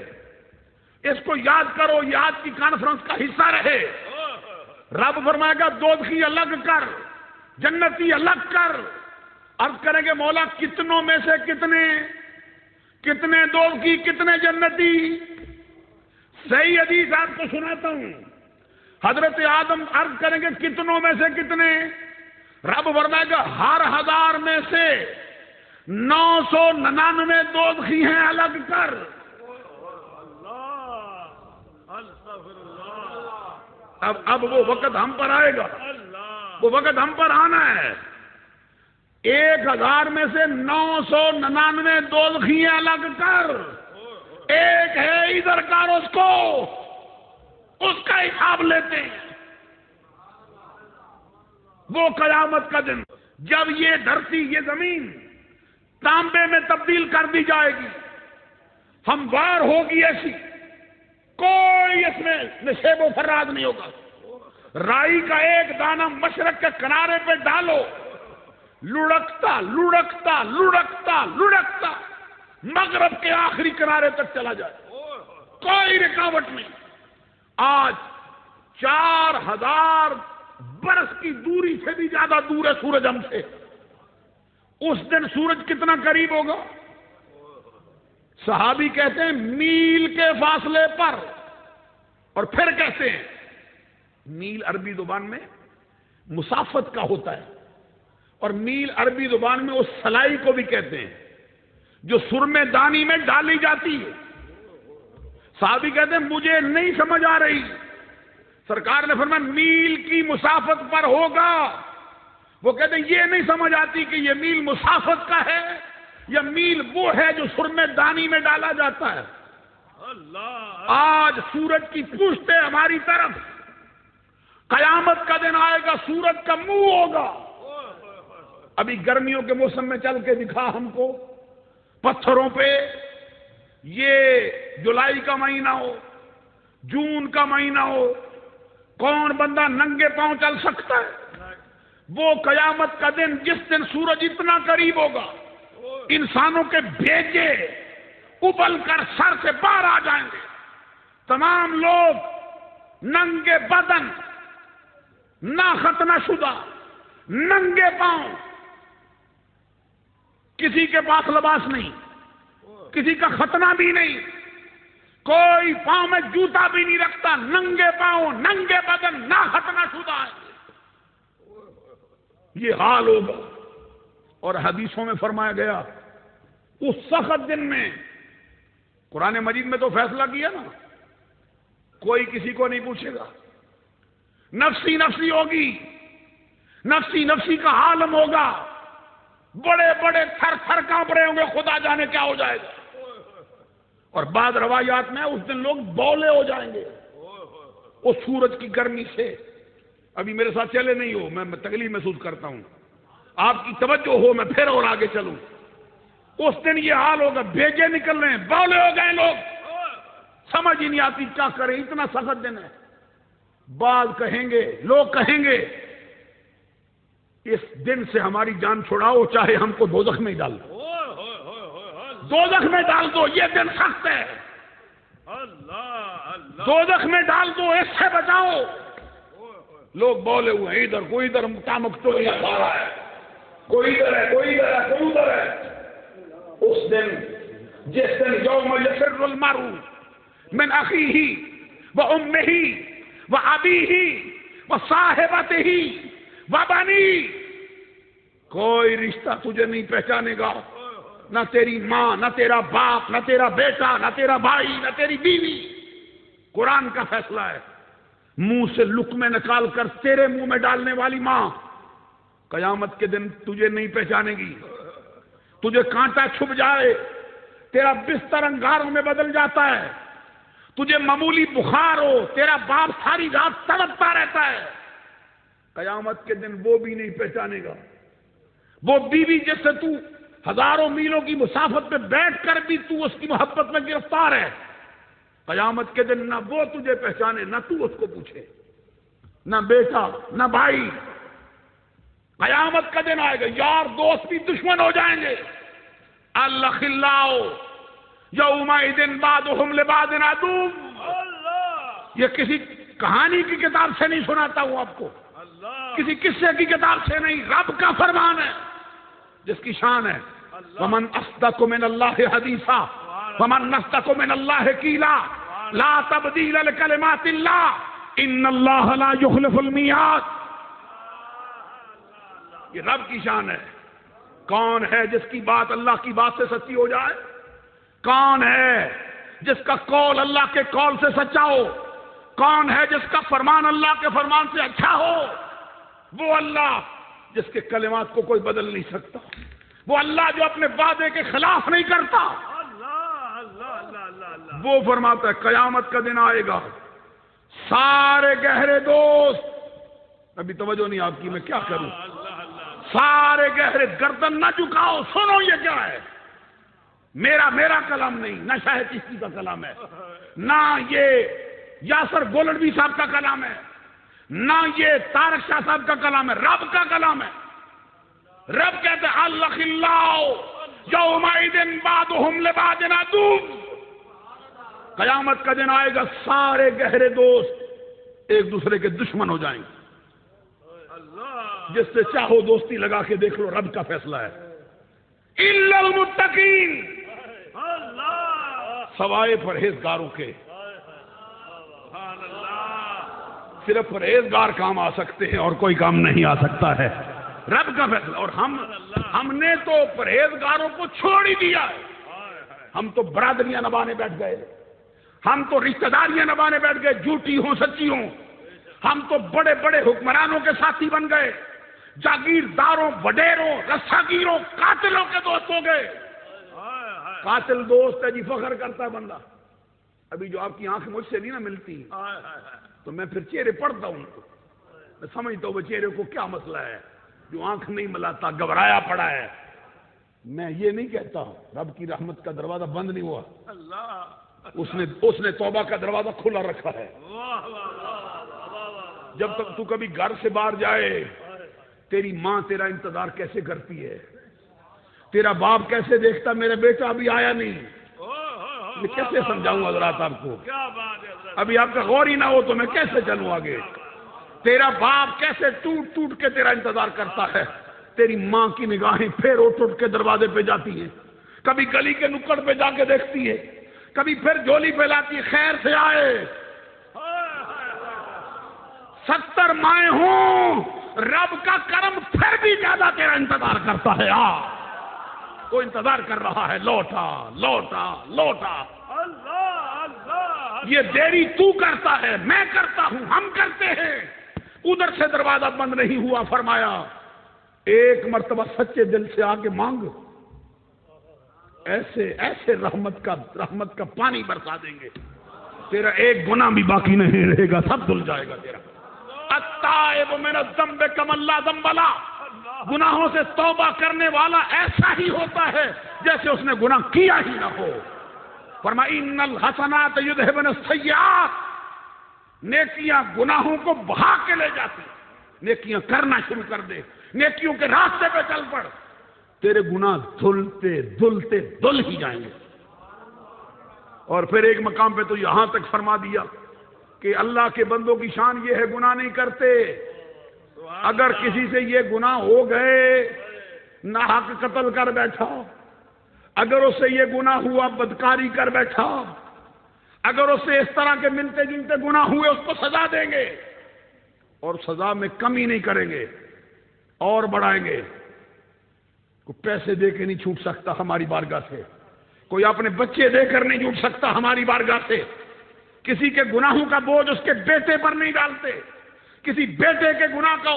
اس کو یاد کرو، یاد کی کانفرنس کا حصہ رہے۔ رب فرمائے گا دوزخی الگ کر، جنتی الگ کر۔ عرض کریں گے مولا کتنوں میں سے کتنے؟ کتنے دوزخی کتنے جنتی؟ صحیح حدیث آپ کو سناتا ہوں، حضرت آدم عرض کریں گے کتنوں میں سے کتنے؟ رب فرمائے گا ہر 1000 میں سے 999 دوزخی ہیں، الگ کر۔ اب وہ وقت ہم پر آئے گا، وہ وقت ہم پر آنا ہے۔ 1000 میں سے 999 دوزخیاں الگ کر، ایک ہے ادھر کر اس کو، اس کا حساب لیتے ہیں۔ وہ قیامت کا دن جب یہ دھرتی، یہ زمین تانبے میں تبدیل کر دی جائے گی، ہموار ہوگی ایسی، کوئی اس میں نشیب و فراز نہیں ہوگا۔ رائی کا ایک دانہ مشرق کے کنارے پہ ڈالو، لڑکتا لڑکتا لڑکتا لڑکتا مغرب کے آخری کنارے تک چلا جائے، کوئی رکاوٹ نہیں۔ آج 4000 برس کی دوری سے بھی زیادہ دور ہے سورج ہم سے، اس دن سورج کتنا قریب ہوگا؟ صحابی کہتے ہیں میل کے فاصلے پر، اور پھر کہتے ہیں میل عربی زبان میں مسافت کا ہوتا ہے، اور میل عربی زبان میں اس سلائی کو بھی کہتے ہیں جو سرمے دانی میں ڈالی جاتی ہے۔ صحابی کہتے ہیں مجھے نہیں سمجھ آ رہی، سرکار نے فرمایا میل کی مسافت پر ہوگا۔ وہ کہتے ہیں یہ نہیں سمجھ آتی کہ یہ میل مسافت کا ہے یا میل وہ ہے جو سرمے دانی میں ڈالا جاتا ہے۔ آج سورج کی پشتیں ہماری طرف، قیامت کا دن آئے گا سورج کا منہ ہوگا۔ ابھی گرمیوں کے موسم میں چل کے دکھا ہم کو، پتھروں پہ، یہ جولائی کا مہینہ ہو، جون کا مہینہ ہو، کون بندہ ننگے پاؤں چل سکتا ہے؟ وہ قیامت کا دن جس دن سورج اتنا قریب ہوگا، انسانوں کے بھیجے ابل کر سر سے باہر آ جائیں گے، تمام لوگ ننگے بدن، نہ ختنہ شدہ، ننگے پاؤں، کسی کے پاس لباس نہیں، کسی کا ختنہ بھی نہیں، کوئی پاؤں میں جوتا بھی نہیں رکھتا، ننگے پاؤں، ننگے بدن، نہ ختنہ شدہ ہے۔ یہ حال ہوگا، اور حدیثوں میں فرمایا گیا اس سخت دن میں، قرآن مجید میں تو فیصلہ کیا نا، کوئی کسی کو نہیں پوچھے گا، نفسی نفسی ہوگی، نفسی نفسی کا عالم ہوگا، بڑے بڑے تھر تھر کانپ رہے ہوں گے، خدا جانے کیا ہو جائے گا۔ اور بعض روایات میں اس دن لوگ بولے ہو جائیں گے اس سورج کی گرمی سے۔ ابھی میرے ساتھ چلے نہیں ہو، میں تکلیف محسوس کرتا ہوں، آپ کی توجہ ہو میں پھر اور آگے چلوں۔ اس دن یہ حال ہوگا، بھیجے نکل رہے ہیں، بولے ہو گئے لوگ، سمجھ ہی نہیں آتی کیا کریں، اتنا سخت دن ہے۔ بعض کہیں گے، لوگ کہیں گے اس دن سے ہماری جان چھڑاؤ، چاہے ہم کو دوزخ میں ڈال دو، دوزخ میں ڈال دو، یہ دن سخت ہے، دوزخ میں ڈال دو، اس سے بچاؤ۔ لوگ بولے ہوئے ہیں، ادھر کوئی ادھر مکتولیاں کھا رہا ہے، کوئی ادھر ہے، کوئی ادھر ہے، کوئی ادھر ہے۔ اس دن جس دن یوم یفر المرء من اخیہ وامہ وابیہ وصاحبتہ وبنیہ، کوئی رشتہ تجھے نہیں پہچانے گا، نہ تیری ماں، نہ تیرا باپ، نہ تیرا بیٹا، نہ تیرا بھائی، نہ تیری بیوی۔ قرآن کا فیصلہ ہے، منہ سے لقمے نکال کر تیرے منہ میں ڈالنے والی ماں قیامت کے دن تجھے نہیں پہچانے گی۔ تجھے کانٹا چھپ جائے، تیرا بستر انگاروں میں بدل جاتا ہے، تجھے معمولی بخار ہو، تیرا باپ ساری رات تڑپتا رہتا ہے، قیامت کے دن وہ بھی نہیں پہچانے گا۔ وہ بیوی جس سے تو ہزاروں میلوں کی مسافت پہ بیٹھ کر بھی تو اس کی محبت میں گرفتار ہے، قیامت کے دن نہ وہ تجھے پہچانے، نہ تو اس کو پوچھے، نہ بیٹا، نہ بھائی۔ قیامت کا دن آئے گا، یار دوست بھی دشمن ہو جائیں گے۔ الاخلاء یومئذ بعضهم لبعض عدو۔ یہ کسی کہانی کی کتاب سے نہیں سناتا ہوں آپ کو، کسی قصے کی کتاب سے نہیں، رب کا فرمان ہے جس کی شان ہے ومن اصدق من اللہ حدیثا ومن اصدق من اللہ قیلا لا تبدیل لکلمات اللہ ان اللہ لا یخلف المیعاد۔ یہ رب کی شان ہے۔ کون ہے جس کی بات اللہ کی بات سے سچی ہو جائے؟ کون ہے جس کا قول اللہ کے قول سے سچا ہو؟ کون ہے جس کا فرمان اللہ کے فرمان سے اچھا ہو؟ وہ اللہ جس کے کلمات کو کوئی بدل نہیں سکتا، وہ اللہ جو اپنے وعدے کے خلاف نہیں کرتا، وہ فرماتا ہے قیامت کا دن آئے گا، سارے گہرے دوست، ابھی توجہ نہیں آپ کی، میں کیا کروں، سارے گہرے، گردن نہ جھکاؤ، سنو یہ کیا ہے، میرا کلام نہیں، نہ شاہ چشتی کا کلام ہے، نہ یہ یاسر گولڈوی صاحب کا کلام ہے، نہ یہ طارق شاہ صاحب کا کلام ہے، رب کا کلام ہے۔ رب کہتے ہیں الاخلاء یومئذ بعضهم لبعض عدو، قیامت کا دن آئے گا، سارے گہرے دوست ایک دوسرے کے دشمن ہو جائیں گے، جس سے چاہو دوستی لگا کے دیکھ لو، رب کا فیصلہ ہے۔ الا المتقین، سوائے پرہیزگاروں کے، صرف پرہیزگار کام آ سکتے ہیں اور کوئی کام نہیں آ سکتا ہے، رب کا فیصلہ۔ اور ہم نے تو پرہیزگاروں کو چھوڑ ہی دیا ہے، ہم تو برادریاں نبھانے بیٹھ گئے، ہم تو رشتہ داریاں نبھانے بیٹھ گئے، جھوٹی ہوں سچی ہوں، ہم تو بڑے بڑے حکمرانوں کے ساتھی بن گئے، جاگیرداروں، وڈیروں، رساگیروں، قاتلوں کے دوست ہو گئے۔ قاتل دوست ہے جی، فخر کرتا ہے بندہ۔ ابھی جو آپ کی آنکھ مجھ سے نہیں نہ ملتی تو میں پھر چہرے پڑھتا ہوں، میں سمجھتا ہوں وہ چہرے کو کیا مسئلہ ہے، جو آنکھ نہیں ملاتا، گھبرایا پڑا ہے۔ میں یہ نہیں کہتا رب کی رحمت کا دروازہ بند نہیں ہوا، اس نے توبہ کا دروازہ کھلا رکھا ہے۔ جب تک تو کبھی گھر سے باہر جائے، تیری ماں تیرا انتظار کیسے کرتی ہے، تیرا باپ کیسے دیکھتا میرا بیٹا ابھی آیا نہیں، میں کیسے سمجھاؤں حضرات آپ کو، ابھی آپ کا غور ہی نہ ہو تو میں کیسے چلوں آگے۔ تیرا باپ کیسے ٹوٹ ٹوٹ کے تیرا انتظار کرتا ہے، تیری ماں کی نگاہیں پھر اٹھ اٹھ کے دروازے پہ جاتی ہیں، کبھی گلی کے نکڑ پہ جا کے دیکھتی ہے، کبھی پھر جھولی پھیلاتی ہے، خیر سے آئے۔ 70 مائیں ہوں، رب کا کرم پھر بھی زیادہ تیرا انتظار کرتا ہے، وہ انتظار کر رہا ہے، لوٹا لوٹا لوٹا۔ یہ دیری تو کرتا ہے، میں کرتا ہوں، ہم کرتے ہیں۔ ادھر سے دروازہ بند نہیں ہوا، فرمایا ایک مرتبہ سچے دل سے آگے مانگ، ایسے ایسے رحمت کا پانی برسا دیں گے، تیرا ایک گناہ بھی باقی نہیں رہے گا، سب دھل جائے گا تیرا۔ التائب من الذنب کمن لا ذنب لہ، گناہوں سے توبہ کرنے والا ایسا ہی ہوتا ہے جیسے اس نے گناہ کیا ہی نہ ہو۔ فرمایا ان الحسنات یذھبن السیئات، نیکیاں گناہوں کو بہا کے لے جاتی، نیکیاں کرنا شروع کر دے، نیکیوں کے راستے پہ چل پڑ، تیرے گناہ دھلتے دھلتے دھل ہی جائیں گے۔ اور پھر ایک مقام پہ تو یہاں تک فرما دیا کہ اللہ کے بندوں کی شان یہ ہے گناہ نہیں کرتے، اگر کسی سے یہ گناہ ہو گئے، ناحق قتل کر بیٹھا، اگر اس سے یہ گناہ ہوا بدکاری کر بیٹھا، اگر اس سے اس طرح کے ملتے جلتے گناہ ہوئے، اس کو سزا دیں گے، اور سزا میں کمی نہیں کریں گے اور بڑھائیں گے۔ کوئی پیسے دے کے نہیں چھوٹ سکتا ہماری بارگاہ سے، کوئی اپنے بچے دے کر نہیں چھوٹ سکتا ہماری بارگاہ سے، کسی کے گناہوں کا بوجھ اس کے بیٹے پر نہیں ڈالتے، کسی بیٹے کے گناہ کا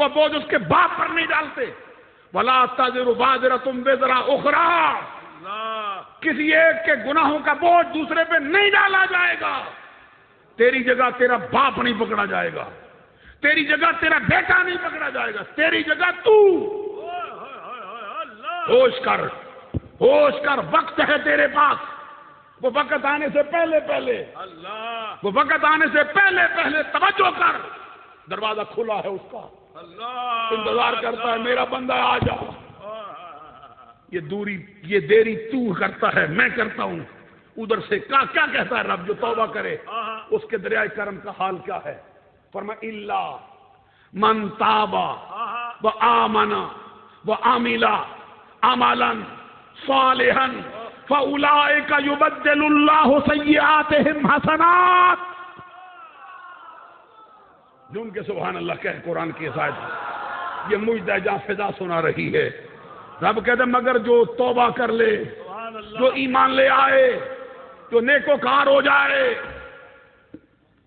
بوجھ اس کے باپ پر نہیں ڈالتے۔ وَلَا تَزِرُ وَازِرَةٌ وِزْرَ أُخْرَىٰ، کسی ایک کے گناہوں کا بوجھ دوسرے پہ نہیں ڈالا جائے گا۔ تیری جگہ تیرا باپ نہیں پکڑا جائے گا، تیری جگہ تیرا بیٹا نہیں پکڑا جائے گا، تیری جگہ تو۔ ہوش کر، وقت ہے تیرے پاس، وہ وقت آنے سے پہلے توجہ کر، دروازہ کھلا ہے اس کا، انتظار کرتا ہے میرا بندہ آ جا۔ یہ دیری تو کرتا ہے، میں کرتا ہوں۔ ادھر سے کیا کہتا ہے رب؟ جو توبہ کرے اس کے دریائے کرم کا حال کیا ہے؟ فرمایا الا من تاب وآمن وعمل عملا صالحا فاولئک یبدل اللہ سیئاتہم حسنات۔ جن کے سبحان اللہ کہہ قرآن کی آیت، یہ مجدہ جہاں فضا سنا رہی ہے۔ رب کہتے ہیں مگر جو توبہ کر لے، جو ایمان لے آئے، جو نیکوکار ہو جائے۔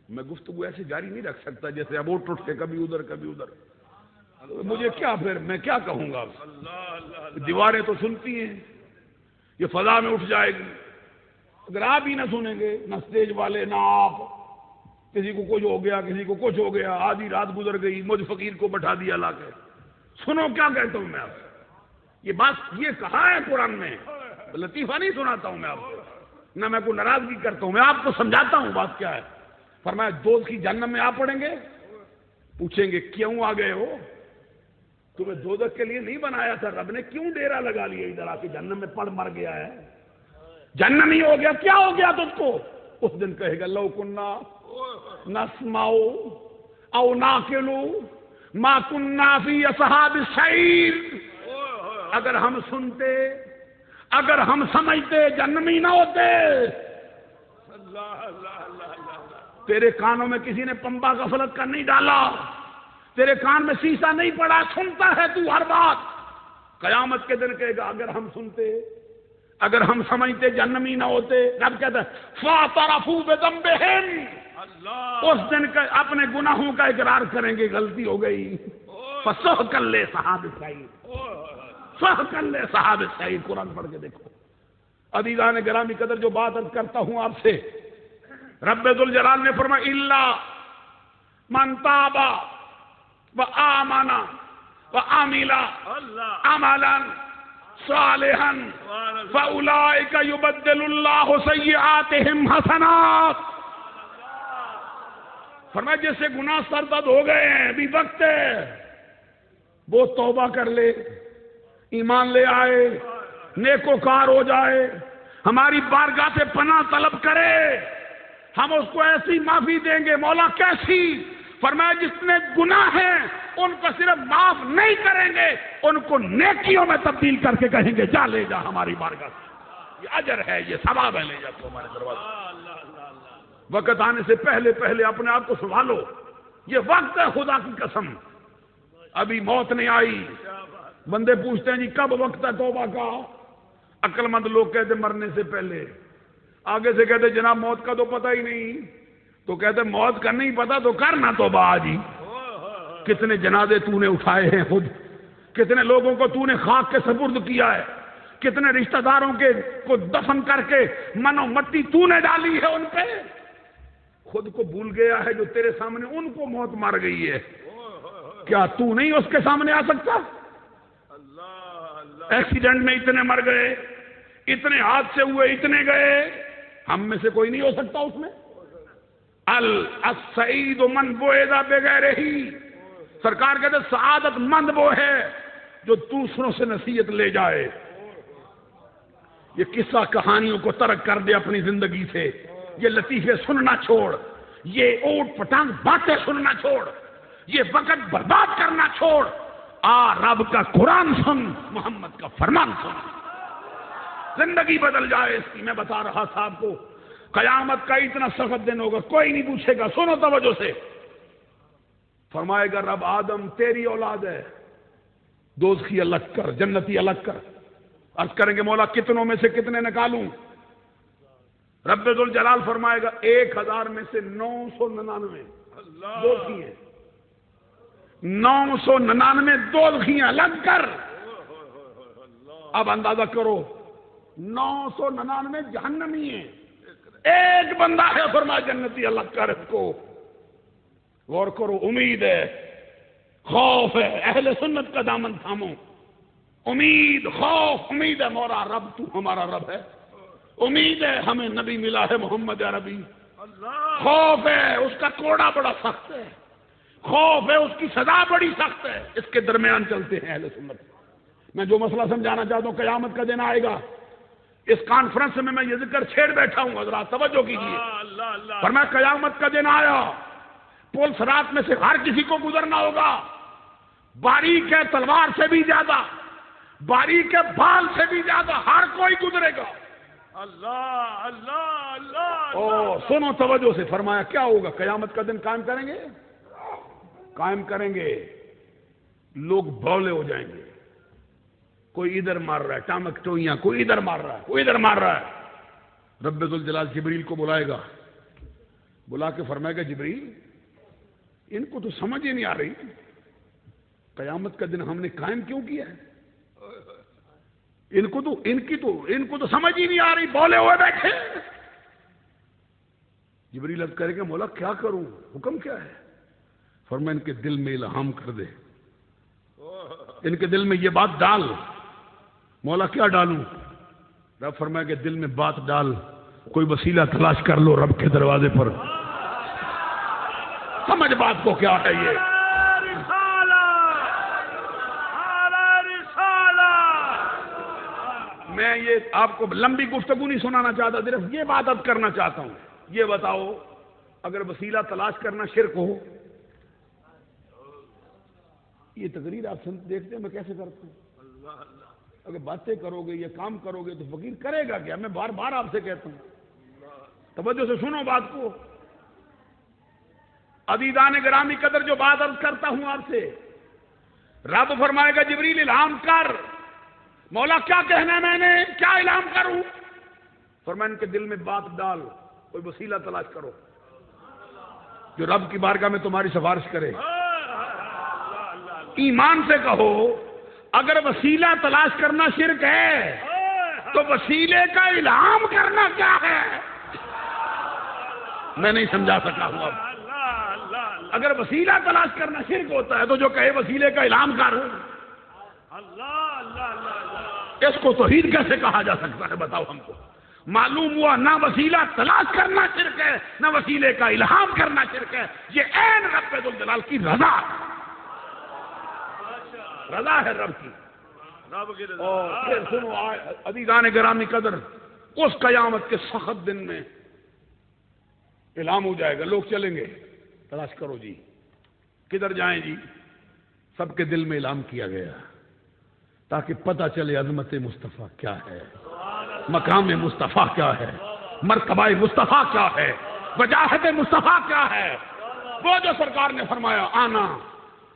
میں گفتگو ایسے جاری نہیں رکھ سکتا جیسے اب اٹھ کے کبھی ادھر کبھی ادھر۔ مجھے کیا پھر میں کیا کہوں گا؟ دیواریں تو سنتی ہیں، یہ فضا میں اٹھ جائے گی۔ اگر آپ ہی نہ سنیں گے، نہ اسٹیج والے نہ آپ، کسی کو کچھ ہو گیا، کسی کو کچھ ہو گیا، آدھی رات گزر گئی، مجھ فقیر کو بٹھا دیا لا کے، سنو کیا کہتا ہوں میں آپ سے۔ یہ بات یہ کہا ہے قرآن میں، لطیفہ نہیں سناتا ہوں میں آپ کو، نہ میں کوئی ناراضگی کرتا ہوں، میں آپ کو سمجھاتا ہوں بات کیا ہے۔ فرمایا دوست کی جہنم میں آپ پڑیں گے، پوچھیں گے کیوں آ گئے ہو؟ تمہیں دوزخ کے لیے نہیں بنایا تھا رب نے، کیوں ڈیرا لگا لیا ادھر آ کے جہنم میں پڑ مر گیا ہے؟ جہنم ہی ہو گیا، کیا ہو گیا تجھ کو؟ اس دن کہے گا لو کننا نسمع او ناقل ما کننا فی اصحاب السعیر، اگر ہم سنتے، اگر ہم سمجھتے، جہنمی نہ ہوتے۔ تیرے کانوں میں کسی نے پمبا غفلت کا نہیں ڈالا، تیرے کان میں سیسا نہیں پڑا، سنتا ہے تو ہر بات۔ قیامت کے دن کہے گا اگر ہم سنتے، اگر ہم سمجھتے، جہنمی نہ ہوتے۔ رب کہتا ہے فَاعْتَرَفُوا بِذَنبِهِمْ، اس دن اپنے گناہوں کا اقرار کریں گے، غلطی ہو گئی۔ فَسُحْقًا لِّأَصْحَابِ السَّعِيرِ، سُحْقًا لِّأَصْحَابِ السَّعِيرِ، قرآن پڑھ کے دیکھو۔ عزیزان گرامی قدر، جو بات عرض کرتا ہوں آپ سے، رب ذوالجلال نے فرمایا اِلَّا مَن تَابَ وَآمَنَ وَعَمِلَ عَمَلًا صَالِحًا فَأُولَٰئِكَ يُبَدِّلُ اللَّهُ سَيِّئَاتِهِمْ حَسَنَاتٍ۔ فرمایا جیسے گناہ سرزد ہو گئے ہیں، ابھی وقت ہے، وہ توبہ کر لے، ایمان لے آئے، نیکوکار ہو جائے، ہماری بارگاہ سے پناہ طلب کرے، ہم اس کو ایسی معافی دیں گے۔ مولا کیسی؟ فرمایا جتنے گناہ ہیں ان کو صرف معاف نہیں کریں گے، ان کو نیکیوں میں تبدیل کر کے کہیں گے جا لے جا ہماری بارگاہ سے، یہ اجر ہے، یہ ثواب ہے، لے جا تو ہمارے دروازے۔ وقت آنے سے پہلے پہلے اپنے آپ کو سنبھالو، یہ وقت ہے، خدا کی قسم ابھی موت نہیں آئی۔ بندے پوچھتے ہیں جی کب وقت ہے توبہ کا؟ عقل مند لوگ کہتے مرنے سے پہلے، آگے سے کہتے جناب موت کا تو پتہ ہی نہیں، تو کہتے موت کا نہیں پتہ تو کرنا توبہ آج ہی۔ کتنے جنازے تو نے اٹھائے ہیں خود، کتنے لوگوں کو تو نے خاک کے سپرد کیا ہے، کتنے رشتہ داروں کے کو دفن کر کے منو مٹی تو نے ڈالی ہے ان پہ، خود کو بھول گیا ہے جو تیرے سامنے ان کو موت مار گئی ہے، کیا تو نہیں اس کے سامنے آ سکتا؟ ایکسیڈنٹ میں اتنے مر گئے، اتنے حادثے ہوئے، اتنے گئے، ہم میں سے کوئی نہیں ہو سکتا اس میں؟ السعید من بعد بغیرہ، سرکار کہتے سعادت مند وہ ہے جو دوسروں سے نصیحت لے جائے۔ یہ قصہ کہانیوں کو ترک کر دے اپنی زندگی سے، یہ لطیفے سننا چھوڑ، یہ اوٹ پٹانگ باتیں سننا چھوڑ، یہ وقت برباد کرنا چھوڑ، رب کا قرآن سن، محمد کا فرمان سن، زندگی بدل جائے اس کی۔ میں بتا رہا تھا آپ کو، قیامت کا اتنا سخت دن ہوگا، کوئی نہیں پوچھے گا، سنو توجہ سے، فرمائے گا رب آدم تیری اولاد ہے، دوزخی الگ کر، جنتی الگ کر۔ عرض کریں گے مولا کتنوں میں سے کتنے نکالوں؟ رب ذوالجلال فرمائے گا 1000 میں سے 999 دوزخی ہیں، 999 دوزخیاں الگ کر۔ اب اندازہ کرو 999 جہنمی ہیں، ایک بندہ ہے فرمایا جنتی الگ کر اس کو۔ غور کرو، امید ہے، خوف ہے، اہل سنت کا دامن تھامو، امید، خوف، امید ہے مولا رب تو ہمارا رب ہے، امید ہے ہمیں نبی ملا ہے محمد عربی، خوف ہے اس کا کوڑا بڑا سخت ہے، خوف ہے اس کی سزا بڑی سخت ہے، اس کے درمیان چلتے ہیں اہل سنت۔ میں جو مسئلہ سمجھانا چاہتا ہوں، قیامت کا دن آئے گا، اس کانفرنس میں یہ ذکر چھیڑ بیٹھا ہوں، حضرات توجہ کیجیے، پر میں قیامت کا دن آیا، پولیس رات میں سے ہر کسی کو گزرنا ہوگا، باریک ہے تلوار سے بھی زیادہ، باریک ہے بال سے بھی زیادہ، ہر کوئی گزرے گا۔ اللہ اللہ اللہ او سنو توجہ سے، فرمایا کیا ہوگا؟ قیامت کا دن قائم کریں گے، قائم کریں گے، لوگ بولے ہو جائیں گے، کوئی ادھر مار رہا ہے ٹامک ٹوئیاں، کوئی ادھر مار رہا ہے، کوئی ادھر مار رہا ہے۔ رب ذوالجلال جبریل کو بلائے گا، بلا کے فرمائے گا جبریل ان کو تو سمجھ ہی نہیں آ رہی، قیامت کا دن ہم نے قائم کیوں کیا ہے؟ ان کو تو سمجھ ہی نہیں آ رہی، بولے ہوئے بیٹھے۔ جبریل عرض کرے کہ مولا کیا کروں، حکم کیا ہے؟ فرمایا ان کے دل میں الہام کر دے، ان کے دل میں یہ بات ڈال۔ مولا کیا ڈالوں؟ رب فرمایا کہ دل میں بات ڈال، کوئی وسیلہ تلاش کر لو رب کے دروازے پر۔ سمجھ بات کو کیا ہے یہ؟ میں یہ آپ کو لمبی گفتگو نہیں سنانا چاہتا، صرف یہ بات اب کرنا چاہتا ہوں۔ یہ بتاؤ اگر وسیلہ تلاش کرنا شرک ہو، یہ تقریر آپ دیکھتے ہیں میں کیسے کرتا ہوں؟ اگر باتیں کرو گے یا کام کرو گے تو فقیر کرے گا کیا؟ میں بار بار آپ سے کہتا ہوں، توجہ سے سنو بات کو۔ عزیزان گرامی قدر، جو بات عرض کرتا ہوں آپ سے، رب فرمائے گا جبریل الہام کر۔ مولا کیا کہنا ہے میں نے، کیا الہام کروں؟ فرمایا ان کے دل میں بات ڈال، کوئی وسیلہ تلاش کرو جو رب کی بارگاہ میں تمہاری سفارش کرے۔ ایمان سے کہو اگر وسیلہ تلاش کرنا شرک ہے تو وسیلے کا الہام کرنا کیا ہے؟ میں نہیں سمجھا سکا ہوں اب۔ اگر وسیلہ تلاش کرنا شرک ہوتا ہے تو جو کہے وسیلے کا الہام کر، اس کو توحید کیسے کہا جا سکتا ہے؟ بتاؤ ہم کو۔ معلوم ہوا نہ وسیلہ تلاش کرنا شرک ہے، نہ وسیلے کا الہام کرنا شرک ہے، یہ عین رب ذوالجلال کی رضا ہے، رضا ہے رب کی۔ اور پھر سنو عزیزان گرامی قدر، اس قیامت کے سخت دن میں اعلان ہو جائے گا، لوگ چلیں گے، تلاش کرو جی کدھر جائیں جی؟ سب کے دل میں اعلان کیا گیا تاکہ پتہ چلے عظمت مصطفیٰ کیا ہے، مقام مصطفیٰ کیا ہے، مرتبہ مصطفیٰ کیا ہے، وجاہت مصطفیٰ کیا ہے۔ وہ جو سرکار نے فرمایا آنا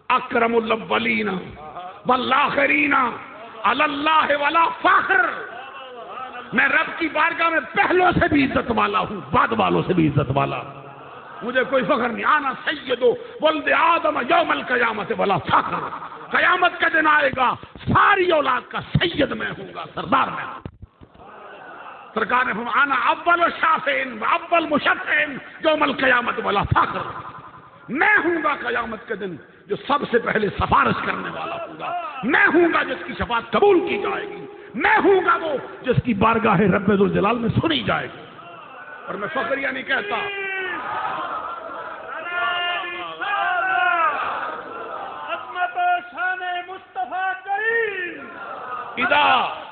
اکرم الاولین والآخرین علی اللہ ولا فاخر، میں رب کی بارگاہ میں پہلوں سے بھی عزت والا ہوں، بعد والوں سے بھی عزت والا، مجھے کوئی فخر نہیں۔ آنا سید ولد آدم یوم القیامت ولا فاخر، قیامت کا دن آئے گا ساری اولاد کا سید میں ہوں گا، سردار میں ہوں۔ سرکار نے فرمایا آنا اول شافعین و اول مشفعین یوم القیامت ولا فاخر، میں ہوں گا قیامت کے دن جو سب سے پہلے سفارش کرنے والا ہوں گا، میں ہوں گا جس کی شفاعت قبول کی جائے گی، میں ہوں گا وہ جس کی بارگاہ رب ذوالجلال میں سنی جائے گی۔ اور میں فخریہ نہیں کہتا، عظمت و شان مصطفیٰ کریم،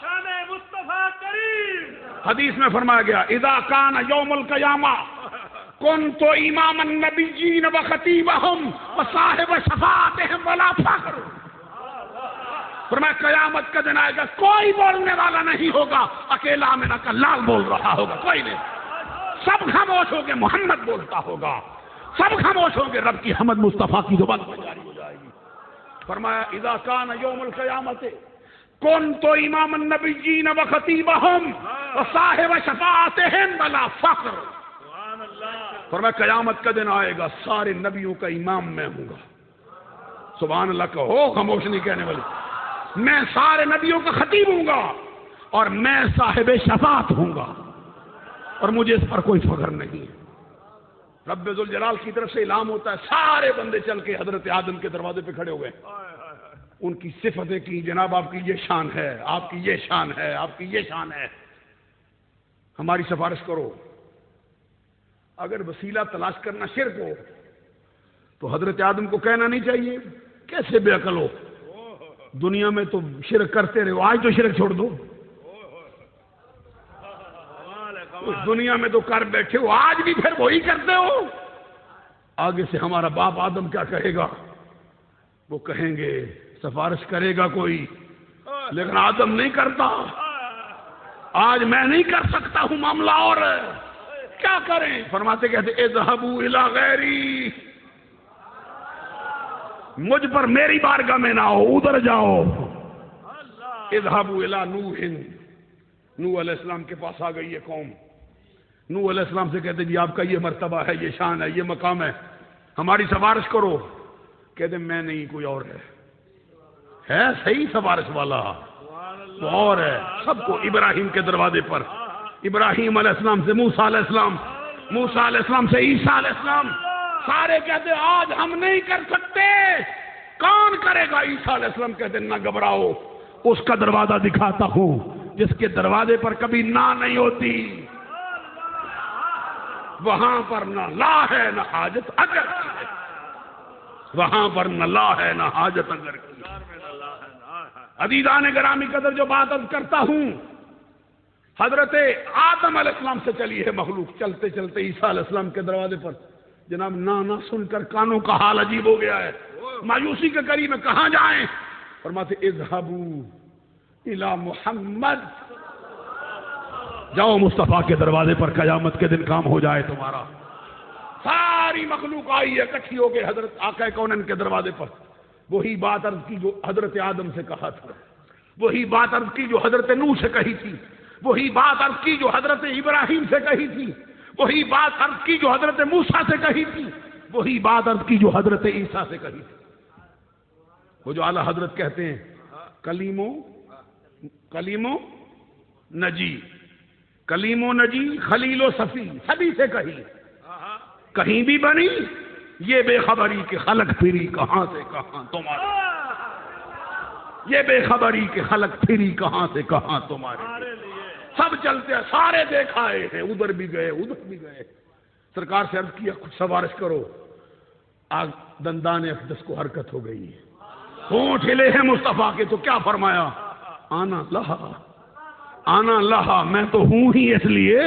شان مصطفیٰ کریم۔ حدیث میں فرمایا گیا اذا کان یوم القیامہ کنت امام النبیین و خطیبہم و صاحب شفاعتہم ولا فخر۔ فرمایا قیامت کا دن آئے گا کوئی بولنے والا نہیں ہوگا، اکیلا آمنہ کا لال بول رہا ہوگا، کوئی نہیں، سب خاموش ہو کے محمد بولتا ہوگا، سب خاموش ہوں گے، رب کی حمد مصطفیٰ کی زبان پر جاری ہو جائے گی۔ فرمایا اذا کان یوم القیامت کنت امام النبیین و خطیبہم و صاحب شفاعتہم ولا فخر۔ فرمایا قیامت کا دن آئے گا سارے نبیوں کا امام میں ہوں گا، سبحان اللہ کہو، خاموش نہیں کہنے والی، میں سارے نبیوں کا خطیب ہوں گا اور میں صاحب شفاعت ہوں گا، اور مجھے اس پر کوئی فخر نہیں۔ رب ذوالجلال کی طرف سے اعلان ہوتا ہے، سارے بندے چل کے حضرت آدم کے دروازے پہ کھڑے ہوئے، ان کی صفتیں کی، جناب آپ کی یہ شان ہے، آپ کی یہ شان ہے، آپ کی یہ شان ہے، ہماری سفارش کرو۔ اگر وسیلہ تلاش کرنا شرک ہو تو حضرت آدم کو کہنا نہیں چاہیے کیسے بے عقل ہو، دنیا میں تو شرک کرتے رہے، آج تو شرک چھوڑ دو، اس دنیا میں تو کر بیٹھے ہو، آج بھی پھر وہی کرتے ہو۔ آگے سے ہمارا باپ آدم کیا کہے گا؟ وہ کہیں گے سفارش کرے گا کوئی، لیکن آدم نہیں کرتا، آج میں نہیں کر سکتا ہوں معاملہ، اور کیا کریں؟ فرماتے کہتے اذهبوا الى غیری، مجھ پر میری بارگاہ میں نہ ہو، ادھر جاؤ۔ اذهبوا الى نوح، نوح علیہ السلام کے پاس آ گئی یہ قوم، نوح علیہ السلام سے کہتے جی آپ کا یہ مرتبہ ہے، یہ شان ہے، یہ مقام ہے، ہماری سفارش کرو۔ کہتے میں نہیں، کوئی اور ہے۔ ہے صحیح سفارش والا تو اور ہے سب کو ابراہیم کے دروازے پر، ابراہیم علیہ السلام سے موسیٰ علیہ السلام، موسیٰ علیہ السلام سے عیسیٰ علیہ السلام، سارے کہتے آج ہم نہیں کر سکتے، کون کرے گا؟ عیسیٰ علیہ السلام کہتے نہ گھبراؤ، اس کا دروازہ دکھاتا ہوں جس کے دروازے پر کبھی نہ نہیں ہوتی، وہاں پر نہ لا ہے نہ حاجت اگر کی ہے، وہاں پر نہ لا ہے نہ حاجت اگر کی ہے۔ عزیزان گرامی قدر جو بات عرض کرتا ہوں، حضرت آدم علیہ السلام سے چلی ہے مخلوق، چلتے چلتے عیسیٰ علیہ السلام کے دروازے پر جناب نہ سن کر کانوں کا حال عجیب ہو گیا ہے، مایوسی کے قریب میں کہاں جائیں؟ فرماتے اذهبوا الی محمد، جاؤ مصطفیٰ کے دروازے پر، قیامت کے دن کام ہو جائے تمہارا۔ ساری مخلوق آئی ہے اکٹھی ہو کے حضرت آقا کونین کے دروازے پر، وہی بات عرض کی جو حضرت آدم سے کہا تھا، وہی بات عرض کی جو حضرت نوح سے کہی تھی، وہی بات عرض کی جو حضرت ابراہیم سے کہی تھی، وہی بات عرض کی جو حضرت موسیٰ سے کہی تھی، وہی بات عرض کی جو حضرت عیسیٰ سے کہی تھی۔ وہ جو اعلیٰ حضرت کہتے ہیں کلیمو نجی، کلیم و نجی، خلیل و صفی، سبھی سے کہیں بھی بنی یہ بے خبری کہ خلق پھری کہاں سے کہاں تمہارے، یہ بے خبری کہ خلق پھری کہاں سے کہاں تمہارے، سب چلتے ہیں، سارے دیکھ آئے ہیں، ادھر بھی گئے ادھر بھی گئے، سرکار سے عرض کیا کچھ سفارش کرو، آگ دندان اقدس کو حرکت ہو گئی، ہونٹ ہلے ہیں مصطفیٰ کے، تو کیا فرمایا؟ آنا لہا، میں تو ہوں ہی اس لیے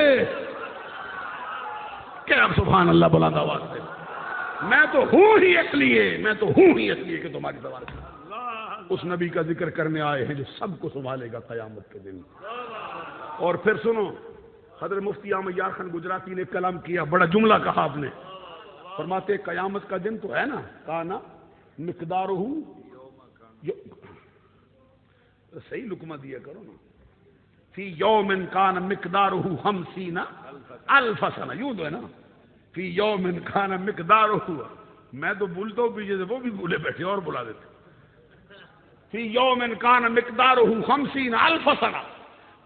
کہ اب سبحان اللہ بلند آواز سے، میں تو ہوں ہی اس لیے کہ تمہاری سفارش اس نبی کا ذکر کرنے آئے ہیں جو سب کو سنبھالے گا قیامت کے دن۔ اور پھر سنو، حضرت مفتی احمد یار خان گجراتی نے کلام کیا، بڑا جملہ کہا آپ نے، فرماتے قیامت کا دن تو ہے نا، کہا نا مقدارہ، صحیح لقمہ دیا کرو نا، فی یوم کان مقدارہ 50 الف سنہ، یوں تو ہے نا، فی یوم کان مقدارہ، میں تو بھولتا ہوں پیچھے سے، وہ بھی بھولے بیٹھے اور بلا دیتے، فی یوم کان مقدارہ 50 الف سنہ،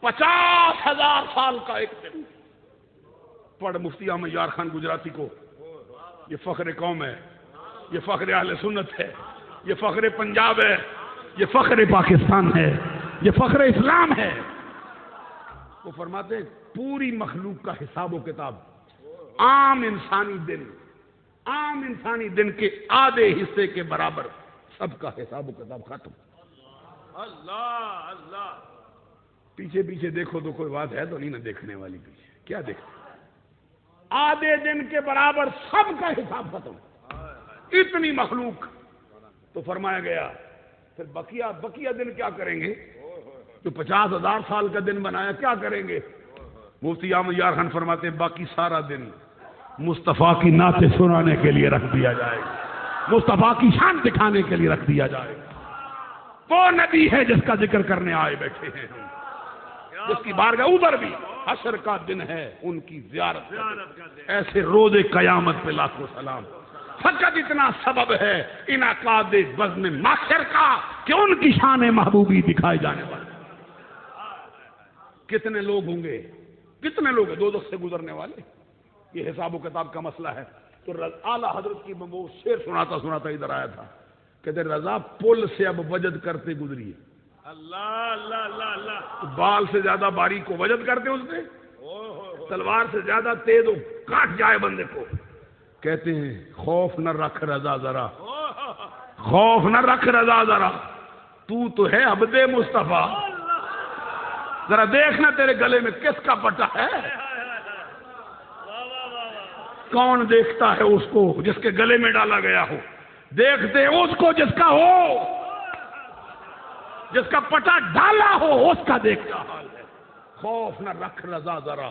50,000 سال کا ایک دن۔ پڑھ مفتی احمد یار خان گجراتی کو، یہ فخر قوم ہے، یہ فخر اہل سنت ہے، یہ فخر پنجاب ہے، یہ فخر پاکستان ہے، یہ فخر اسلام ہے۔ وہ فرماتے ہیں پوری مخلوق کا حساب و کتاب عام انسانی دن کے آدھے حصے کے برابر، سب کا حساب و کتاب ختم۔ اللہ پیچھے دیکھو تو کوئی بات ہے تو نہیں نا دیکھنے والی، پیچھے کیا دیکھو، آدھے دن کے برابر سب کا حساب ختم، اتنی مخلوق۔ تو فرمایا گیا پھر بقیہ دن کیا کریں گے؟ جو 50,000 سال کا دن بنایا کیا کریں گے؟ مفتی احمد یار خان فرماتے ہیں باقی سارا دن مصطفیٰ کی نعتیں سنانے کے لیے رکھ دیا جائے گا، مصطفیٰ کی شان دکھانے کے لیے رکھ دیا جائے گا۔ وہ نبی ہے جس کا ذکر کرنے آئے بیٹھے ہیں ہم، جس کی بارگاہ ادھر بھی حشر کا دن ہے، ان کی زیارت کا دن، ایسے روز قیامت پہ لاکھوں سلام۔ فقط اتنا سبب ہے انعقاد بزم محشر کا کہ ان کی شان محبوبی دکھائے جانے والے۔ کتنے لوگ ہوں گے، کتنے لوگ ہیں دوزخ سے گزرنے والے، یہ حساب و کتاب کا مسئلہ ہے۔ تو اعلیٰ حضرت کی وہ شعر سناتا ادھر آیا تھا، کہتے رضا پل سے اب وجد کرتے گزری، اللہ بال سے زیادہ باریک کو وجد کرتے اس میں، تلوار سے زیادہ تیز ہو کاٹ جائے بندے کو۔ کہتے ہیں خوف نہ رکھ رضا ذرا، خوف نہ رکھ رضا ذرا، تو ہے عبد مصطفیٰ، ذرا دیکھنا تیرے گلے میں کس کا پٹا ہے، کون دیکھتا ہے اس کو جس کے گلے میں ڈالا گیا ہو، دیکھتے اس کو جس کا ہو، جس کا پٹا ڈالا ہو اس کا دیکھ کیا حال ہے۔ خوف نہ رکھ رضا ذرا،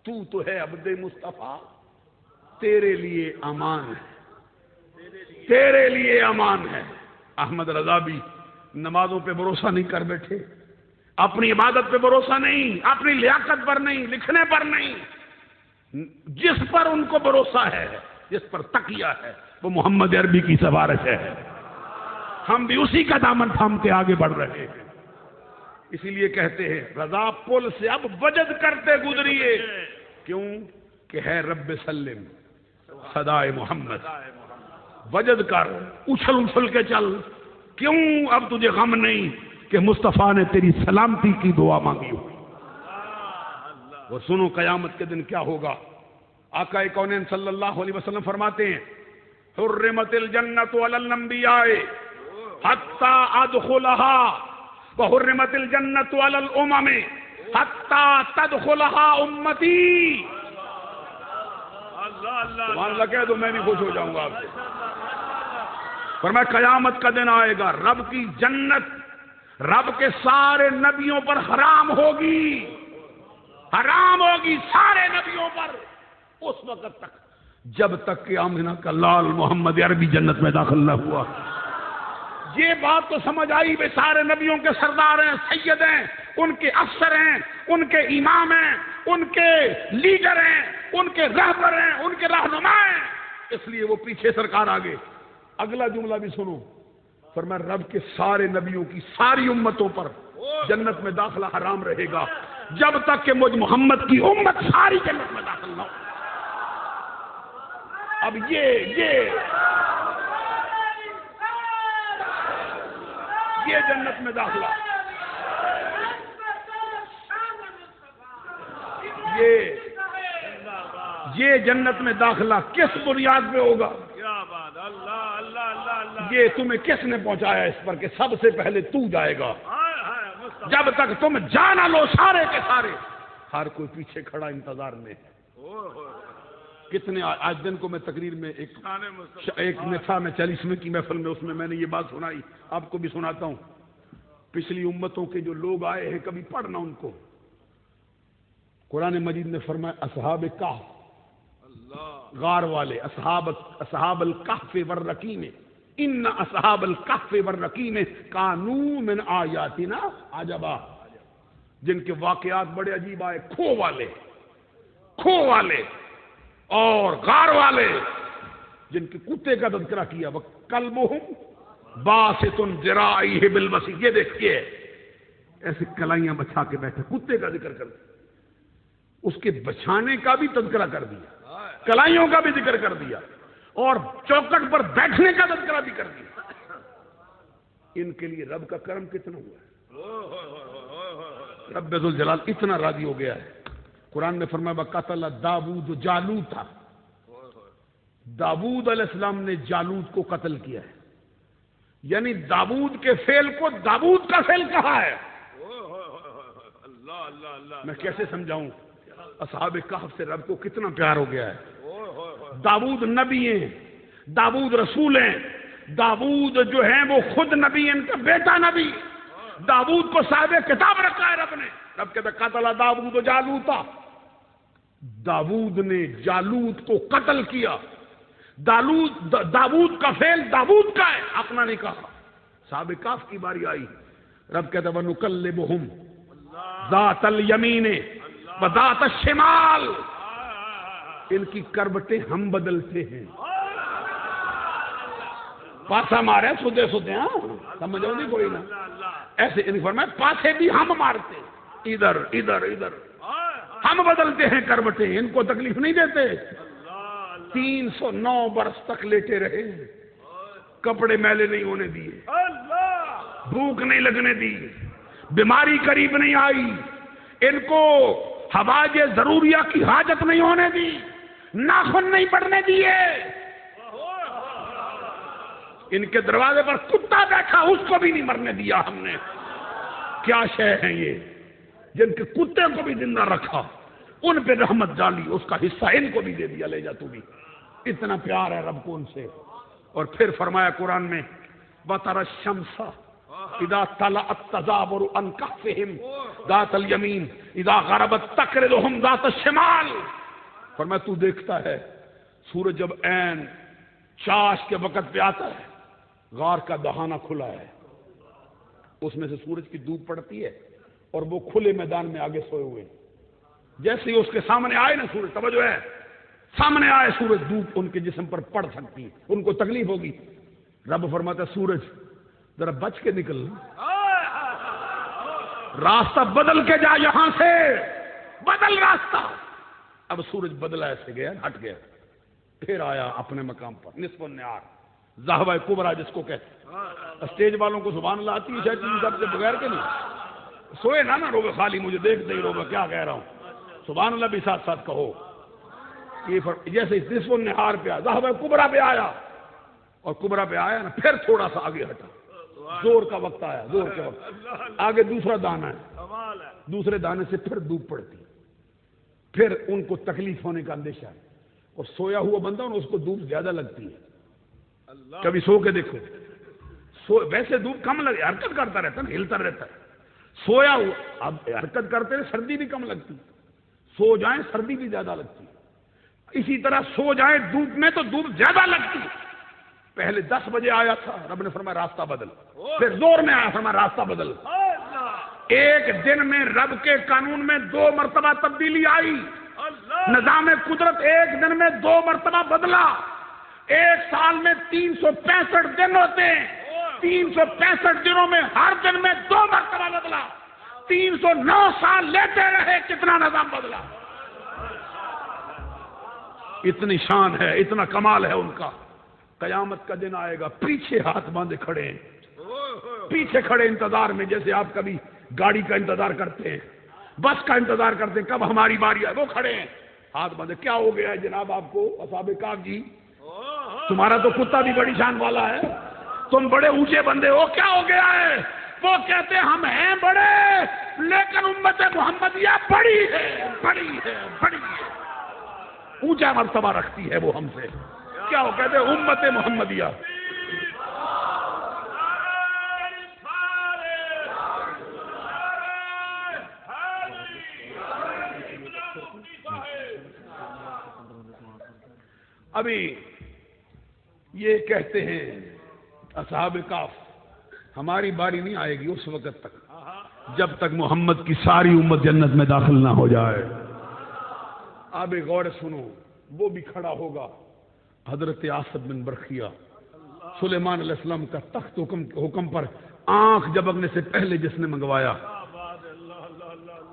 تو ہے عبد مصطفیٰ، تیرے لیے امان ہے، تیرے لیے امان ہے۔ احمد رضا بھی نمازوں پہ بھروسہ نہیں کر بیٹھے، اپنی عبادت پہ بھروسہ نہیں، اپنی لیاقت پر نہیں، لکھنے پر نہیں، جس پر ان کو بھروسہ ہے، جس پر تقیہ ہے، وہ محمد عربی کی سفارش ہے۔ ہم بھی اسی کا دامن تھامتے آگے بڑھ رہے ہیں. اسی لیے کہتے ہیں رضا پل سے اب وجد کرتے گزریے. کیوں کہ ہے رب سلم صدائے محمد. وجد کر, اچھل اچھل کے چل. کیوں اب تجھے غم نہیں کہ مصطفیٰ نے تیری سلامتی کی دعا مانگی ہوئی. وہ سنو قیامت کے دن کیا ہوگا. آقا کونین صلی اللہ علیہ وسلم فرماتے ہیں حرمت الجنت علی الانبیاء حتی ادخلها وحرمت الجنت علی الامم حتی تدخلها امتی. سبحان اللہ کہہ دو میں بھی خوش ہو جاؤں گا آپ سے. فرمایا قیامت کا دن آئے گا, رب کی جنت رب کے سارے نبیوں پر حرام ہوگی, حرام ہوگی سارے نبیوں پر اس وقت تک جب تک کہ آمنہ کا لال محمد عربی جنت میں داخل نہ ہوا. یہ بات تو سمجھ آئی بے سارے نبیوں کے سردار ہیں, سید ہیں, ان کے افسر ہیں, ان کے امام ہیں, ان کے لیڈر ہیں, ان کے رہبر ہیں, ان کے رہنما ہیں. اس لیے وہ پیچھے سرکار آگے. اگلا جملہ بھی سنو. فرمایا رب کے سارے نبیوں کی ساری امتوں پر جنت میں داخلہ حرام رہے گا جب تک کہ مجھ محمد کی امت ساری جنت میں داخل نہ ہو. اب یہ جنت میں داخلہ, یہ جنت میں داخلہ کس بنیاد پہ ہوگا؟ یہ تمہیں کس نے پہنچایا اس پر کہ سب سے پہلے تو جائے گا؟ جب تک تم جانا لو سارے کے سارے, ہر کوئی پیچھے کھڑا انتظار میں. کتنے آج دن کو میں تقریر میں ایک میں تھا, میں 40ویں کی محفل میں, اس میں میں نے یہ بات سنائی, آپ کو بھی سناتا ہوں. پچھلی امتوں کے جو لوگ آئے ہیں کبھی پڑھنا ان کو. قرآن مجید نے فرمایا اصحاب کہف غار والے, اصحاب الکہف والرقیم, ان اصحاب الکہف والرقیم کانوا من آیاتنا عجبا. جن کے واقعات بڑے عجیب آئے. کھو والے اور غار والے جن کے کتے کا تذکرہ کیا. وَقَلْبُهُمْ بَاسِطٌ ذِرَاعِهِ بِالْوَسِيلِ. یہ دیکھیے ایسے کلائیاں بچھا کے بیٹھے, کتے کا ذکر کر دیا, اس کے بچھانے کا بھی تذکرہ کر دیا, کلائیوں کا بھی ذکر کر دیا, اور چوکٹ پر بیٹھنے کا تذکرہ بھی کر دیا. ان کے لیے رب کا کرم کتنا ہوا ہے. رب ذوالجلال اتنا راضی ہو گیا ہے. قرآن نے فرمایا قتل داؤد جالوت. داؤد علیہ السلام نے جالوت کو قتل کیا ہے, یعنی داؤد کے فعل کو داؤد کا فعل کہا ہے. میں کیسے سمجھاؤں, اصحاب کہف سے رب کو کتنا پیار ہو گیا ہے. داؤد نبی ہیں, داؤد رسول ہیں, داؤد جو ہیں وہ خود نبی, ان کا بیٹا نبی. داؤد کو صاحب کتاب رکھا ہے رب نے. رب کہتا قتل داؤد جالوتا. داؤد نے جالوت کو قتل کیا. داؤد کا فعل داؤد کا ہے, اپنا نہیں کہا. صاحب کہف کی باری آئی, رب کہتا وَنُقَلِّبُهُمْ ذات الیمین وذات الشمال. ان کی کروٹیں ہم بدلتے ہیں. پاسا مارے سدے سدے, ہاں سمجھو نہیں کوئی نہ ایسے. ان فرمایا پاسے بھی ہم مارتے, ادھر ادھر ادھر ہم بدلتے ہیں کروٹیں. ان کو تکلیف نہیں دیتے. 309 برس تک لیٹے رہے, کپڑے میلے نہیں ہونے دیے, بھوک نہیں لگنے دی, بیماری قریب نہیں آئی, ان کو حوائج ضروریہ کی حاجت نہیں ہونے دی, ناخن نہیں پڑنے دیے. ان کے دروازے پر کتا بیٹھا, اس کو بھی نہیں مرنے دیا ہم نے. کیا شے ہیں یہ جن کے کتے کو بھی زندہ رکھا, ان پہ رحمت ڈالی, اس کا حصہ ان کو بھی دے دیا, لے جا تو بھی. اتنا پیار ہے رب کو ان سے. اور پھر فرمایا قرآن میں وَتَرَى الشَّمْسَ اِذَا طَلَعَتْ تَزَاوَرُ عَنْ كَهْفِهِمْ ذَاتَ الْيَمِينِ اِذَا غَرَبَتْ تَقْرِضُهُمْ ذَاتَ الشِّمَالِ. فرمایا تو دیکھتا ہے سورج جب عین چاش کے وقت پہ آتا ہے, غار کا دہانہ کھلا ہے, اس میں سے سورج کی دھوپ پڑتی ہے, اور وہ کھلے میدان میں آگے سوئے ہوئے. جیسے ہی اس کے سامنے آئے نا سورج, توجہ ہے, سامنے آئے سورج, دھوپ ان کے جسم پر پڑ سکتی ہے, ان کو تکلیف ہوگی. رب فرماتا ہے سورج ذرا بچ کے نکل، راستہ بدل کے جا، یہاں سے بدل راستہ۔ اب سورج بدلا، ایسے گیا، ہٹ گیا، پھر آیا اپنے مقام پر، نصف النہار، ذہبہ کبریٰ جس کو کہتے ہیں۔ اسٹیج والوں کو سبحان اللہ آتی ہے شاید تین سب سے بغیر کے نہیں، سوئے نہ روبے، خالی مجھے دیکھتے ہی روبے کیا کہہ رہا ہوں، سبحان اللہ بھی ساتھ ساتھ کہو۔ یہ جیسے نصف النہار پہ آیا، ذہبہ کبریٰ پہ آیا، اور کبریٰ پہ آیا نا، پھر تھوڑا سا آگے ہٹا، زور کا وقت آیا، زور کے وقت آگے دوسرا دانہ ہے، دوسرے دانے سے پھر دھوپ پڑتی، پھر ان کو تکلیف ہونے کا اندیشہ ہے، اور سویا ہوا بندہ اس کو دھوپ زیادہ لگتی ہے، کبھی سو کے دیکھو، ویسے دھوپ کم لگے، حرکت کرتا رہتا ہے، ہلتا رہتا ہے، سویا ہوا اب حرکت کرتے ہیں سردی بھی کم لگتی، سو جائیں سردی بھی زیادہ لگتی، اسی طرح سو جائیں دھوپ میں تو دھوپ زیادہ لگتی۔ پہلے 10 بجے آیا تھا، رب نے فرمایا راستہ بدل، پھر زور میں آیا، فرمایا راستہ بدل۔ ایک دن میں رب کے قانون میں 2 مرتبہ تبدیلی آئی، نظام قدرت ایک دن میں 2 مرتبہ بدلا۔ ایک سال میں 365 دن ہوتے ہیں، 365 دنوں میں ہر دن میں 2 مرتبہ بدلا، 309 سال لیتے رہے، کتنا نظام بدلا۔ اتنی شان ہے، اتنا کمال ہے ان کا۔ قیامت کا دن آئے گا، پیچھے ہاتھ باندھے کھڑے ہیں، پیچھے کھڑے انتظار میں، جیسے آپ کبھی گاڑی کا انتظار کرتے ہیں، بس کا انتظار کرتے ہیں، کب ہماری باری آئے، وہ کھڑے ہیں ہاتھ باندھے۔ کیا ہو گیا ہے جناب آپ کو اصحاب کہف جی؟ تمہارا تو کتا بھی بڑی شان والا ہے، تم بڑے اونچے بندے ہو، کیا ہو گیا ہے؟ وہ کہتے ہیں ہم ہیں بڑے، لیکن امت محمدیہ بڑی ہے، بڑی ہے، بڑی ہے، اونچا مرتبہ رکھتی ہے وہ ہم سے۔ کیا وہ کہتے ہیں امت محمدیہ۔ ابھی یہ کہتے ہیں اصحاب کہف ہماری باری نہیں آئے گی اس وقت تک جب تک محمد کی ساری امت جنت میں داخل نہ ہو جائے۔ اب غور سنو، وہ بھی کھڑا ہوگا، حضرت آصف بن برخیہ، سلیمان علیہ السلام کا تخت حکم پر آنکھ جھپکنے سے پہلے جس نے منگوایا،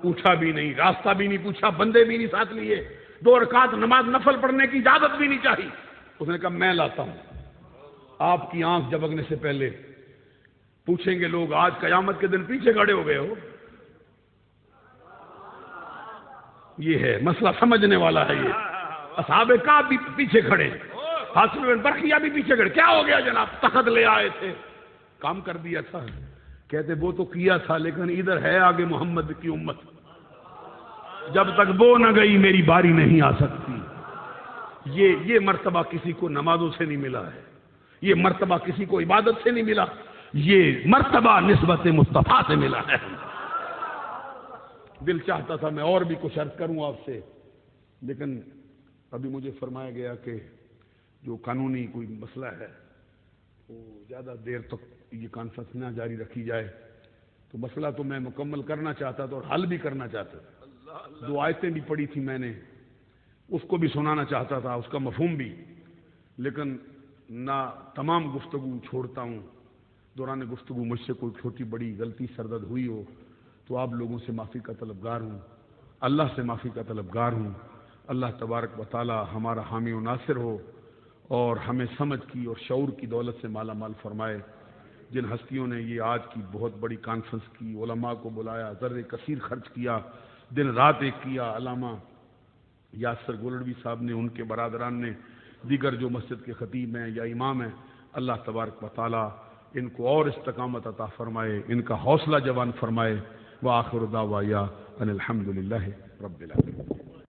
پوچھا بھی نہیں، راستہ بھی نہیں پوچھا، بندے بھی نہیں ساتھ لیے، 2 رکعت نماز نفل پڑھنے کی اجازت بھی نہیں چاہی، اس نے کہا میں لاتا ہوں آپ کی آنکھ جھپکنے سے پہلے۔ پوچھیں گے لوگ آج قیامت کے دن پیچھے کھڑے ہو گئے ہو، یہ ہے مسئلہ سمجھنے والا ہے۔ یہ اصحاب کہف بھی پیچھے کھڑے، حاصل بن برخیہ بھی پیچھے کھڑے، کیا ہو گیا جناب؟ تخت لے آئے تھے، کام کر دیا تھا، کہتے وہ تو کیا تھا لیکن ادھر ہے آگے محمد کی امت، جب تک وہ نہ گئی میری باری نہیں آ سکتی۔ یہ مرتبہ کسی کو نمازوں سے نہیں ملا ہے، یہ مرتبہ کسی کو عبادت سے نہیں ملا، یہ مرتبہ نسبت مصطفیٰ سے ملا ہے۔ دل چاہتا تھا میں اور بھی کچھ عرض کروں آپ سے، لیکن ابھی مجھے فرمایا گیا کہ جو قانونی کوئی مسئلہ ہے وہ زیادہ دیر تک یہ کانفرنس نہ جاری رکھی جائے، تو مسئلہ تو میں مکمل کرنا چاہتا تھا اور حل بھی کرنا چاہتا تھا۔ 2 آیتیں بھی پڑھی تھی میں نے، اس کو بھی سنانا چاہتا تھا، اس کا مفہوم بھی، لیکن نہ تمام گفتگو چھوڑتا ہوں، دوران گفتگو مجھ سے کوئی چھوٹی بڑی غلطی سرزد ہوئی ہو تو آپ لوگوں سے معافی کا طلبگار ہوں، اللہ سے معافی کا طلبگار ہوں۔ اللہ تبارک و تعالی ہمارا حامی و ناصر ہو اور ہمیں سمجھ کی اور شعور کی دولت سے مالا مال فرمائے۔ جن ہستیوں نے یہ آج کی بہت بڑی کانفرنس کی، علماء کو بلایا، ذرے کثیر خرچ کیا، دن رات ایک کیا، علامہ یاسر گولڑوی صاحب نے، ان کے برادران نے، دیگر جو مسجد کے خطیب ہیں یا امام ہیں، اللہ تبارک و تعالی ان کو اور استقامت عطا فرمائے، ان کا حوصلہ جوان فرمائے۔ وآخر دعوایا ان الحمدللہ رب العالمین۔